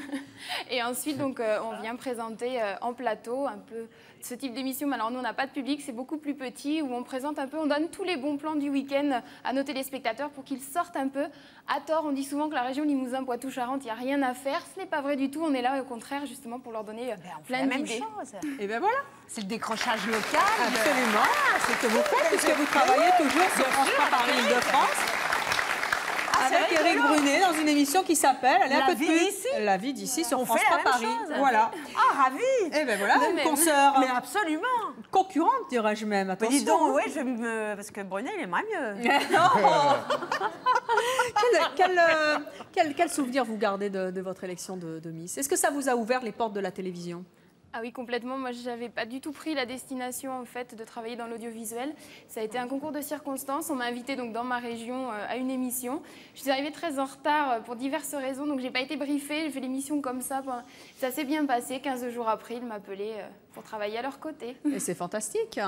Et ensuite donc on vient présenter en plateau un peu ce type d'émission. Mais alors nous on n'a pas de public, c'est beaucoup plus petit où on présente un peu, on donne tous les bons plans du week-end à nos téléspectateurs pour qu'ils sortent un peu. À tort, on dit souvent que la région Limousin, Poitou-Charentes, il n'y a rien à faire. Ce n'est pas vrai du tout. On est là au contraire justement pour leur donner plein d'idées. Et bien voilà. C'est le décrochage local. Absolument. C'est ce que vous faites puisque vous travaillez toujours sur France 3 Paris-Île-de-France. Avec Éric Brunet dans une émission qui s'appelle La vie d'ici. La vie d'ici sur On France fait 3 la même Paris. chose. Voilà. Ah, ravi. Et bien voilà, De une même. consoeur. Mais absolument. Concurrente, dirais-je même. Mais Attention. dis donc, ouais, je me... parce que Brunet, il aimerait mieux. Quel souvenir vous gardez de votre élection de Miss? Est-ce que ça vous a ouvert les portes de la télévision? Ah oui, complètement. Moi, je n'avais pas du tout pris la destination en fait de travailler dans l'audiovisuel. Ça a été un concours de circonstances. On m'a invitée donc dans ma région à une émission. Je suis arrivée très en retard pour diverses raisons, donc j'ai pas été briefée. J'ai fait l'émission comme ça. Ça s'est bien passé. 15 jours après, ils m'appelaient pour travailler à leur côté. Et c'est fantastique.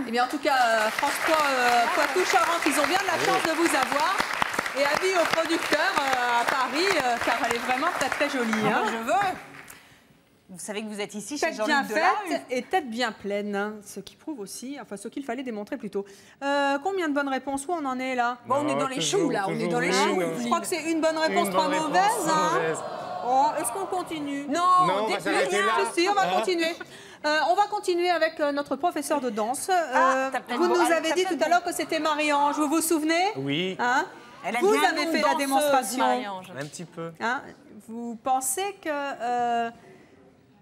Eh bien, en tout cas, France 3 Poitou-Charentes, ils ont bien de la chance de vous avoir. Et avis au producteur à Paris, car elle est vraiment très très jolie. Hein. Je veux. Vous savez que vous êtes ici chez Tête bien Jean-Luc Delarue. faite et tête bien pleine, hein, ce qui prouve aussi, enfin ce qu'il fallait démontrer plutôt. Combien de bonnes réponses? Où on en est là? Bon, on est dans les choux là, on est dans les choux. Je crois que c'est une bonne réponse, trois mauvaises. Oh, est-ce qu'on continue? Non, on va s'arrêter là. Si, on va continuer. On va continuer avec notre professeur de danse. t'as peut-être Vous bon. nous Ah, avez t'as dit peut-être tout à l'heure que c'était Marie-Ange, vous vous souvenez? Oui, Hein? Elle a Vous bien avez nom fait de la danseuse, démonstration. Marie-Ange. un petit peu. Hein? Vous pensez que...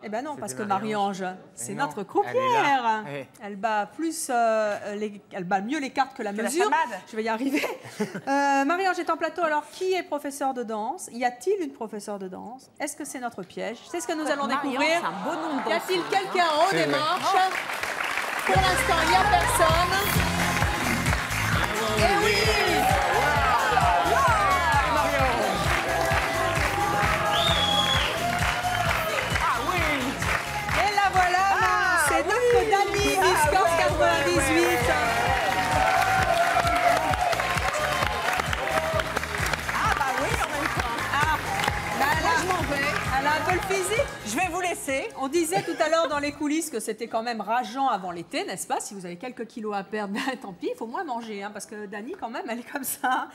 Eh ben non, parce que Marie-Ange, c'est non, notre elle est croupière. là. Ouais. Elle bat plus, elle bat mieux les cartes que la la mesure. chamade. Je vais y arriver. Marie-Ange est en plateau. Alors, qui est professeur de danse? Y a-t-il une professeure de danse? Est-ce que c'est notre piège? C'est ce que nous allons Marie-Ange, découvrir. c'est un beau nom de Y a-t-il danseuse, quelqu'un en haut C'est des vrai. marches? Pour l'instant, il n'y a personne. Eh oui! Et la voilà, c'est notre Dani, Miss Corse 98. Ah bah oui, en même temps. Je m'en vais. Elle a un peu le physique. Je vais vous laisser. On disait tout à l'heure dans les coulisses que c'était quand même rageant avant l'été, n'est-ce pas? Si vous avez quelques kilos à perdre, ben, tant pis, il faut moins manger, hein, parce que Dani, quand même, elle est comme ça.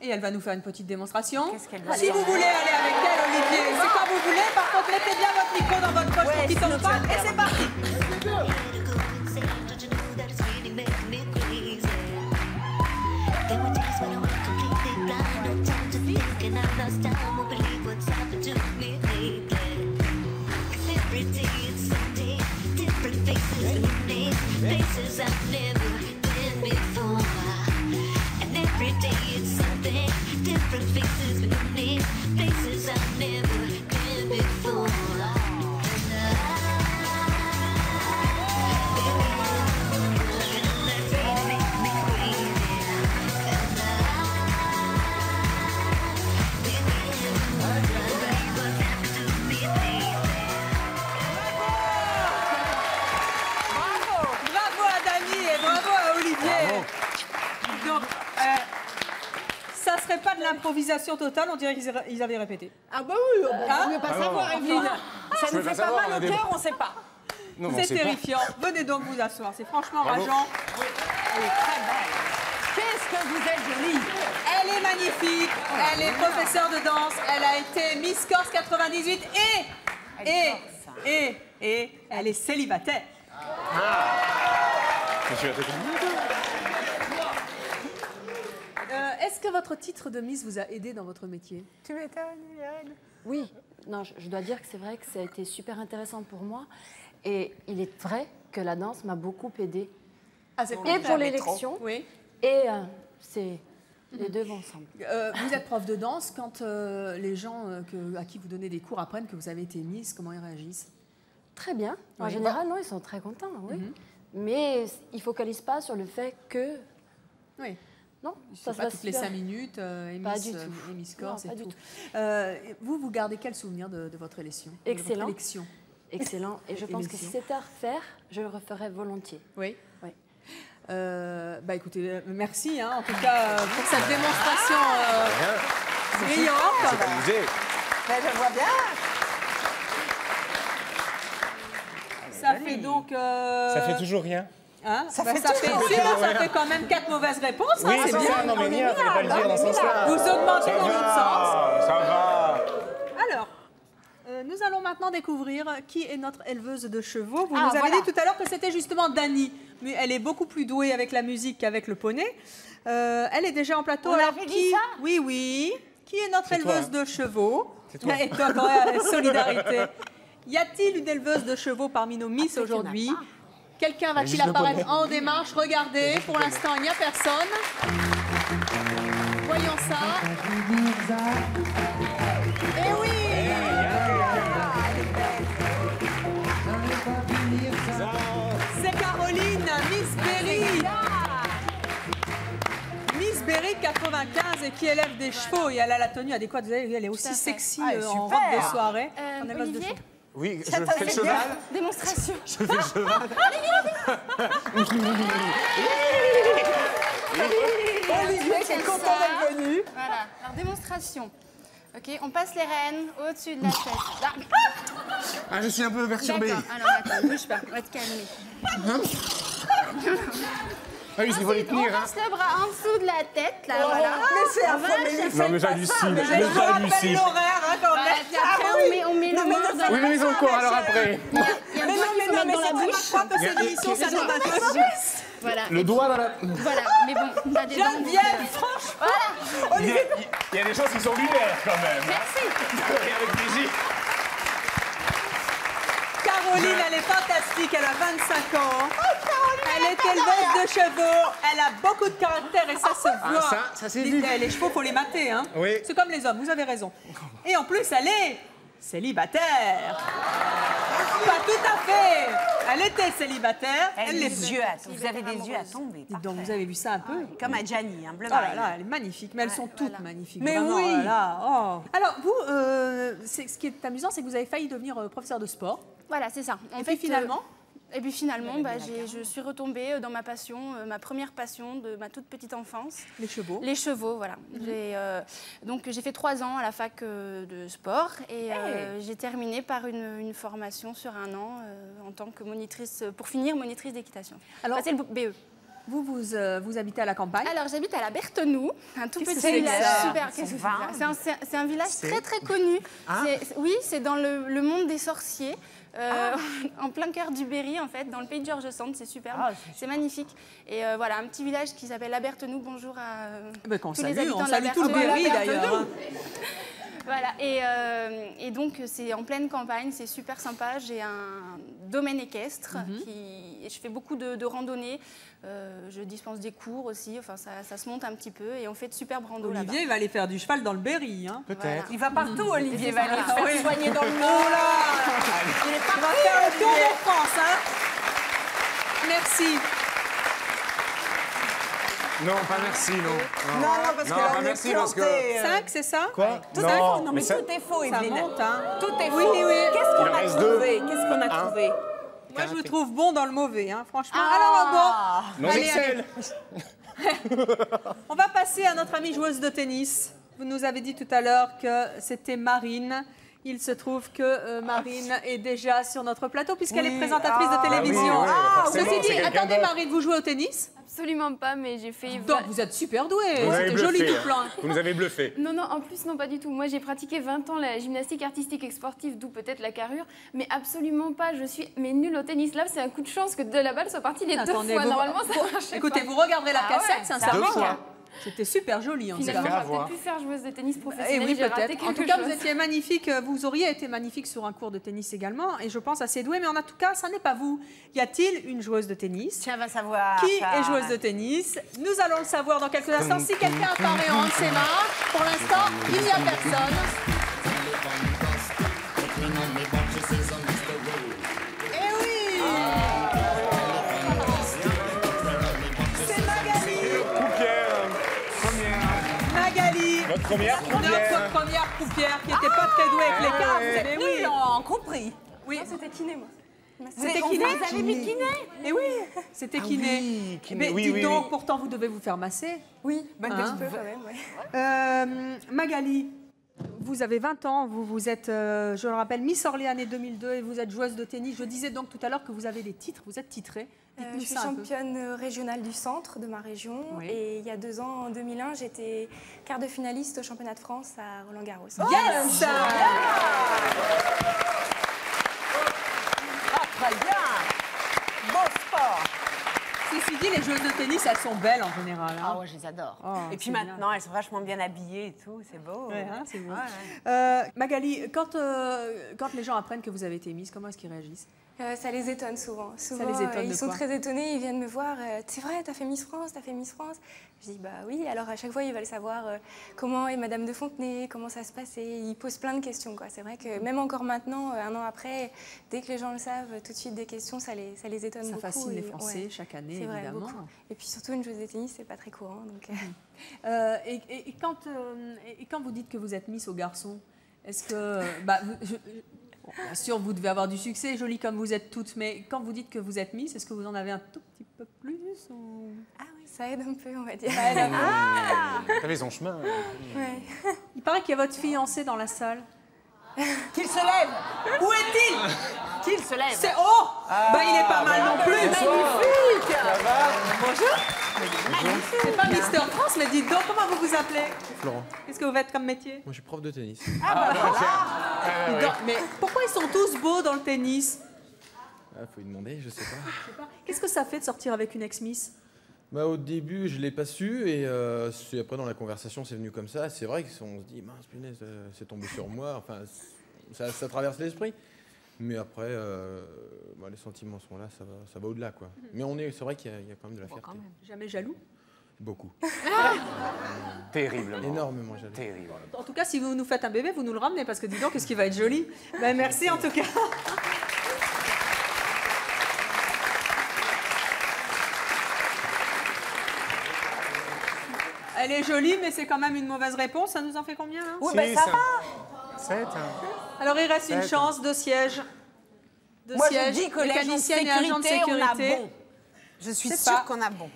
Et elle va nous faire une petite démonstration. Qu'est-ce qu'elle va Si faire vous voulez aller avec elle, Olivier, c'est quand vous voulez. Par contre, mettez bien votre micro dans votre poche pour qu'il ne tombe pas. Et c'est parti. Bravo à Dani et bravo à Olivier. Donc, ça serait pas de l'improvisation totale, on dirait qu'ils avaient répété. Ah bah oui, Hein? on ne pas savoir, Evelyne. Ça Je nous peux fait pas pas savoir, mal on a au des- cœur, on ne sait pas. Non, mais on C'est sait pas. terrifiant. Venez donc vous asseoir, c'est franchement Bravo. rageant. Elle est très belle. Qu'est-ce que vous êtes jolie. Elle est magnifique, elle est professeure de danse, elle a été Miss Corse 98 et elle est célibataire. Je suis à côté de vous. Est-ce que votre titre de Miss vous a aidé dans votre métier? Tu m'étonnes, Irène. Oui, non, je dois dire que c'est vrai que ça a été super intéressant pour moi. Et il est vrai que la danse m'a beaucoup aidée. Ah, c'est Et pour l'élection, Oui. et c'est les deux vont ensemble. Vous êtes prof de danse, quand les gens à qui vous donnez des cours apprennent que vous avez été Miss, comment ils réagissent? Très bien. En Oui. général, non, ils sont très contents, oui. Mais ils ne focalisent pas sur le fait que... Oui. Non, Ça ça se pas passe toutes les super. 5 minutes, et Pas Miss, du tout. et Miss Corse Non, et pas du tout. Vous gardez quel souvenir de votre élection? De votre Excellent. élection? Excellent. Et je pense que si Élection. c'était à refaire, je le referais volontiers. Oui. Oui. Bah écoutez, merci hein, en tout cas pour cette démonstration brillante. C'est amusé. Ben, je vois bien. Ça fait donc. Ça fait toujours rien. Hein, Ça bah, fait ça fait, toujours si, non, ça fait quand même 4 mauvaises réponses. Oui, hein, c'est c'est bien. ça. Non, mais rien, fallait pas le dire dans ce sens-là. Vous augmentez dans l'autre sens. Ça va. Alors, nous allons maintenant découvrir qui est notre éleveuse de chevaux. Vous Ah, nous avez voilà. dit tout à l'heure que c'était justement Dany, mais elle est beaucoup plus douée avec la musique qu'avec le poney. Elle est déjà en plateau. On Alors, avait dit qui ça? Oui, oui. Qui est notre C'est toi, éleveuse hein. de chevaux? C'est toi. Et toi, ouais, solidarité. Y a-t-il une éleveuse de chevaux parmi nos Miss aujourd'hui? Quelqu'un va-t-il juste le apparaître poney. en démarche? Regardez, pour l'instant, il n'y a personne. Voyons ça. Eh oui! C'est Caroline, Miss Berry. Miss Berry 95 et qui élève des chevaux et elle a la tenue adéquate. Vous savez, elle est aussi à fait. sexy Ah, elle est en super. robe de soirée. en éleveuse de Olivier, chevaux. Oui, je fais le cheval. démonstration. Je fais le cheval. Olivier qui est content d'être venu. Voilà, alors démonstration. Ok, on passe les rênes au-dessus de la tête. Là. Ah, je suis un peu perturbé. D'accord, alors attends, bouge pas, on va te calmer. Ah oui, il faut les Ensuite, on tenir. Hein. passe le bras en dessous de la tête, là, voilà. Mais c'est un On va faux chercher- Non, mais j'hallucine. Je vous rappelle l'horaire hein, quand Voilà, même. puis après, on met le main dans Oui, mais ils ont encore alors après. Il y a un doigt qu'il faut mettre dans la bouche. Je crois que cette émission, ça donne un peu. Voilà, Le doigt dans la. voilà, mais bon, t'as des dents. Geneviève, franchement. Il y a des choses qui sont lunaires quand même. Merci. Et avec plaisir. Caroline, elle est fantastique, elle a 25 ans. Elle est éleveuse de chevaux, elle a beaucoup de caractère et ça se voit. ça c'est vu. Les chevaux, faut les mater. Hein. Oui. C'est comme les hommes, vous avez raison. Et en plus, elle est célibataire. Pas tout à fait. Elle était célibataire. Elle a l'est des plus. yeux vous avez des yeux à tomber. Dites donc, vous avez vu ça un peu? Comme à Gianni, un bleu Oh là marine. là, elle est magnifique, mais elles sont toutes magnifiques. Mais vraiment, oui. oh là là, oh. Alors, vous, ce qui est amusant, c'est que vous avez failli devenir professeur de sport. Voilà, c'est ça. En Et fait, puis finalement Et puis finalement, je suis retombée dans ma passion, ma première passion de ma toute petite enfance. Les chevaux. Les chevaux, voilà. Donc j'ai fait 3 ans à la fac de sport et j'ai terminé par une formation sur 1 an en tant que monitrice, pour finir monitrice d'équitation. Alors, C'est le BE. Vous habitez à la campagne? Alors j'habite à la Berthenoux, un tout Qu'est-ce que petit c'est que village ça? super. Qu'est-ce que c'est c'est un village très très connu. Oui, c'est dans le monde des sorciers. En plein cœur du Berry, en fait, dans le pays de George Sand, c'est superbe, c'est magnifique. Et voilà, un petit village qui s'appelle la Berthenoux. Bonjour à tous les habitants on de la salue tout le Berthenoux. Berry d'ailleurs. hein. Voilà, et donc c'est en pleine campagne, c'est super sympa. J'ai un domaine équestre, et je fais beaucoup de randonnées. Je dispense des cours aussi, enfin ça se monte un petit peu et on fait de superbes randos là-bas. Olivier, il va aller faire du cheval dans le Berry. Hein. Peut-être. Il va partout, Olivier. Il va aller se Ah faire oui. soigner dans le Oh Nord. là Il est On va parti, faire le tour Olivier. de France. Hein. Merci. Non, pas merci, non. Non, parce que Non, là, pas on est merci, parce que- planté. 5, c'est ça? Quoi? Tout est faux. Non, mais ça- tout est faux, Ça Evelyne. monte, hein. Tout est faux. Oui, oui. Qu'est-ce Il qu'on en a reste trouvé? Qu'est-ce qu'on a trouvé? Moi, je vous trouve bon dans le mauvais, hein, franchement. Ah. Alors, bon, Non, allez, Excel. on va passer à notre amie joueuse de tennis. Vous nous avez dit tout à l'heure que c'était Marine Il se trouve que Marine est déjà sur notre plateau puisqu'elle est présentatrice de télévision. Ceci dit, attendez Marine, vous jouez au tennis? Absolument pas, mais j'ai fait... Donc vous êtes super douée, c'était joli tout plein. Vous nous avez bluffé. Non, non, en plus, non, pas du tout. Moi, j'ai pratiqué 20 ans la gymnastique artistique et sportive, d'où peut-être la carrure, mais absolument pas. Je suis nulle au tennis. Là, c'est un coup de chance que de la balle soit partie les deux fois. Normalement, ça marche. Écoutez, vous regarderez la cassette, sincèrement. 2 fois. C'était super joli en tout cas. Finalement, j'aurais peut-être pu faire joueuse de tennis professionnelle. Et oui, j'ai raté peut-être. En quelque tout cas, chose. vous étiez magnifique. Vous auriez été magnifique sur un cours de tennis également. Et je pense assez douée. Mais en tout cas, ça n'est pas vous. Y a-t-il une joueuse de tennis? Tiens, va savoir. Qui ça. est joueuse de tennis? Nous allons le savoir dans quelques instants. Si quelqu'un apparaît en haut de ses mains, pour l'instant, il n'y a personne. Eh oui! C'est Magali! Croupière, première. Magali! Votre première croupière. Notre première croupière qui n'était pas très douée avec les cartes. Vous êtes nuls en compris. Oui. C'était kiné, moi. C'était kiné? Vous avez mis kiné? Eh oui, c'était kiné. oui, kiné. Mais Oui, dites donc, oui. pourtant, vous devez vous faire masser. Oui, un Hein? petit peu quand même, ouais. Magali, vous avez 20 ans, vous êtes, je le rappelle, Miss Orléanais 2002 et vous êtes joueuse de tennis. Je disais donc tout à l'heure que vous avez des titres, vous êtes titrée. Je Dites-nous suis ça un peu. championne régionale du centre de ma région. Oui. Et il y a 2 ans, en 2001, j'étais quart de finaliste au championnat de France à Roland-Garros. Yes! Ah, très bien. Beau sport. Ceci dit, les joueuses de tennis, elles sont belles en général. hein. Ah ouais, je les adore. Oh, et puis c'est bien. maintenant, elles sont vachement bien habillées et tout, c'est beau. Ouais, hein, c'est beau. Ouais. Magali, quand les gens apprennent que vous avez été Miss, comment est-ce qu'ils réagissent? Ça les étonne souvent. Souvent, les étonne de ils sont quoi? très étonnés, ils viennent me voir. C'est vrai, t'as fait Miss France, t'as fait Miss France. Je dis bah oui. Alors à chaque fois, ils veulent savoir comment est Madame de Fontenay, comment ça se passait. Ils posent plein de questions, quoi. C'est vrai que même encore maintenant, 1 an après, dès que les gens le savent, tout de suite des questions, ça les étonne Ça beaucoup. fascine les et- Français ouais. chaque année, C'est vrai, évidemment. beaucoup. Et puis surtout, une joueuse de tennis, c'est pas très courant. Donc, Et quand vous dites que vous êtes Miss aux garçons, est-ce que... bon, bien sûr, vous devez avoir du succès, jolie comme vous êtes toutes, mais quand vous dites que vous êtes Miss, est-ce que vous en avez un tout petit peu plus ou... ah oui, ça aide un peu, on va dire. Vous avez son chemin. Ouais. Il paraît qu'il y a votre fiancé dans la salle. Qu'il se lève. Où est-il? Qu'il se lève. C'est... Oh il est pas mal non plus. Magnifique. Ça va? Bonjour. C'est pas Mister France, mais dites donc, comment vous vous appelez? Florent. Qu'est-ce que vous faites comme métier? Moi, je suis prof de tennis. Dites donc, mais pourquoi ils sont tous beaux dans le tennis? Ah, faut lui demander, je sais pas. Qu'est-ce que ça fait de sortir avec une ex-Miss? Bah, au début, je l'ai pas su et c'est après dans la conversation, c'est venu comme ça. C'est vrai qu'on se dit, mince, punaise, c'est tombé sur moi. Enfin, ça traverse l'esprit. Mais après, les sentiments sont là, ça va au-delà, quoi. Mais c'est vrai qu'il y a quand même de la fierté. Jamais jaloux? Beaucoup. Terriblement. Énormément jaloux. Terrible. En tout cas, si vous nous faites un bébé, vous nous le ramenez parce que dis donc, qu'est-ce qui va être joli. Ben, merci en tout cas. Elle est jolie, mais c'est quand même une mauvaise réponse. Ça nous en fait combien hein? Oui, ben ça va. 7. Alors, il reste une chance, 2 sièges. Moi, je dis que les agents de mécanicienne et agent de sécurité, on a sécurité. bon. Je suis C'est sûre pas- qu'on a bon.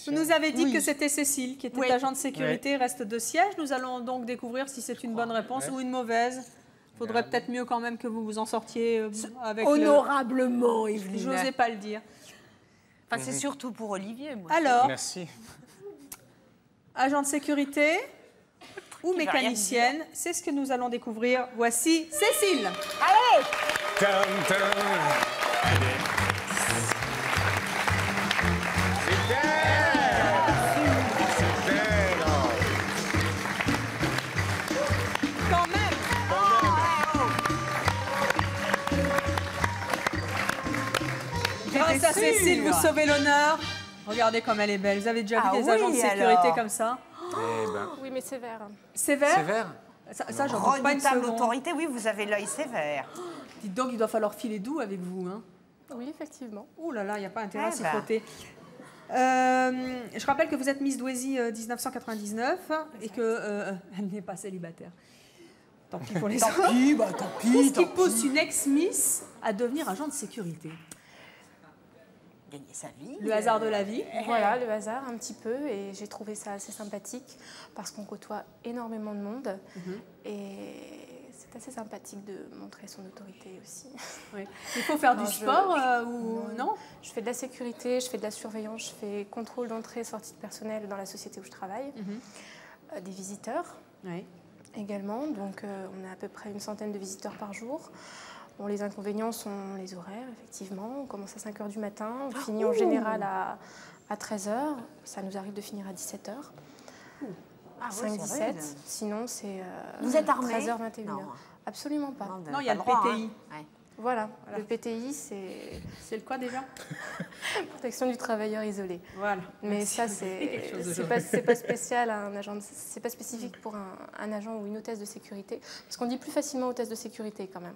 Vous nous avez dit que c'était Cécile qui était Oui. agent de sécurité. Il reste 2 sièges. Nous allons donc découvrir si c'est une bonne réponse ou une mauvaise. Il faudrait peut-être mieux quand même que vous vous en sortiez avec Honorablement, Evelyne. J'osais pas le dire. Enfin, c'est surtout pour Olivier, moi. Alors, Merci. agent de sécurité ou Qui va rien mécanicienne, c'est ce que nous allons découvrir. Voici Cécile. Allez. Tam, tam. Quand même. Grâce à Cécile, vous sauvez l'honneur. Regardez comme elle est belle. Vous avez déjà vu Ah des agents de oui, sécurité alors. comme ça? Oui, mais sévère. Sévère? Sévère. Ça j'en doute pas une Redoutable seconde. autorité, oui, vous avez l'œil sévère. Dites donc, il doit falloir filer doux avec vous. Hein. Oui, effectivement. Ouh là là, il n'y a pas intérêt à Eh s'y ben. frotter. Je rappelle que vous êtes Miss Douaisis 1999 et qu'elle n'est pas célibataire. Tant pis pour les autres. Tant pis, bah tant pis. Qu'est-ce qui tant pousse une ex-Miss à devenir agent de sécurité? Gagner sa vie. Le hasard de la vie? Voilà, le hasard un petit peu, et j'ai trouvé ça assez sympathique parce qu'on côtoie énormément de monde et c'est assez sympathique de montrer son autorité aussi. Oui. Il faut faire du sport ou non? Je fais de la sécurité, je fais de la surveillance, je fais contrôle d'entrée et sortie de personnel dans la société où je travaille. Des visiteurs également, donc on a à peu près une centaine de visiteurs par jour. Bon, les inconvénients sont les horaires, effectivement. On commence à 5 h du matin, on finit en général à 13 h. Ça nous arrive de finir à 17 h. 5-17, sinon c'est Vous êtes armé? 13 h, 21 h. Absolument pas. Non, il y a le PTI. Voilà, le PTI, c'est... C'est le quoi déjà? Protection du travailleur isolé. Voilà. Mais ça, c'est pas spécial à un agent, c'est pas spécifique pour un agent ou une hôtesse de sécurité. Parce qu'on dit plus facilement hôtesse de sécurité quand même.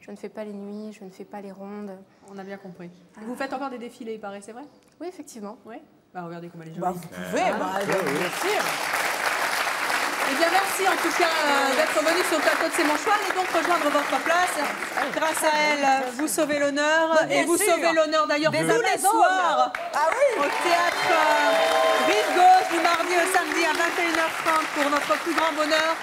Je ne fais pas les nuits, je ne fais pas les rondes. On a bien compris. Vous faites encore des défilés, il paraît, c'est vrai? Oui, effectivement. Oui. Bah, regardez comment elle est Bah, jolie. vous pouvez, bien sûr. Eh bien, merci en tout cas d'être venu sur le plateau de C'est mon choix. Allez donc rejoindre votre place. Grâce à elle, vous sauvez l'honneur. Et vous sauvez l'honneur d'ailleurs tous les soirs au théâtre Rive Gauche du mardi au samedi à 21 h 30 pour notre plus grand bonheur.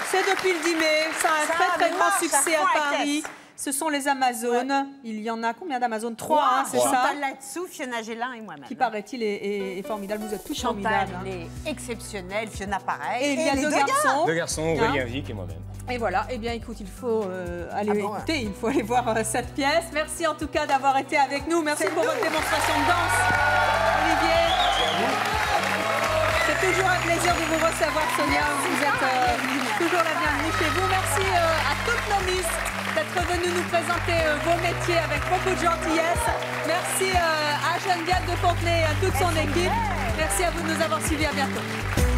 C'est depuis le 10 mai. Ça a un très très grand succès à Paris. Ce sont les Amazones. Il y en a combien d'Amazones? 3, c'est ça? Chantal Latsou, Fiona Gélin et moi-même. Qui paraît-il est formidable. Vous êtes tous Chantal, formidables. elle est exceptionnelle, Fiona pareil. Et il y a deux garçons. Deux garçons, Aurélien Vic et moi-même. Et voilà, eh bien écoute, il faut aller écouter, il faut aller voir cette pièce. Merci en tout cas d'avoir été avec nous. Merci pour votre démonstration de danse, Olivier. C'est toujours un plaisir de vous recevoir, Sonia. Vous êtes toujours la bienvenue chez vous. Merci à toutes nos Miss d'être venues nous présenter vos métiers avec beaucoup de gentillesse. Merci à Geneviève de Fontenay et à toute son équipe. Merci à vous de nous avoir suivis. À bientôt.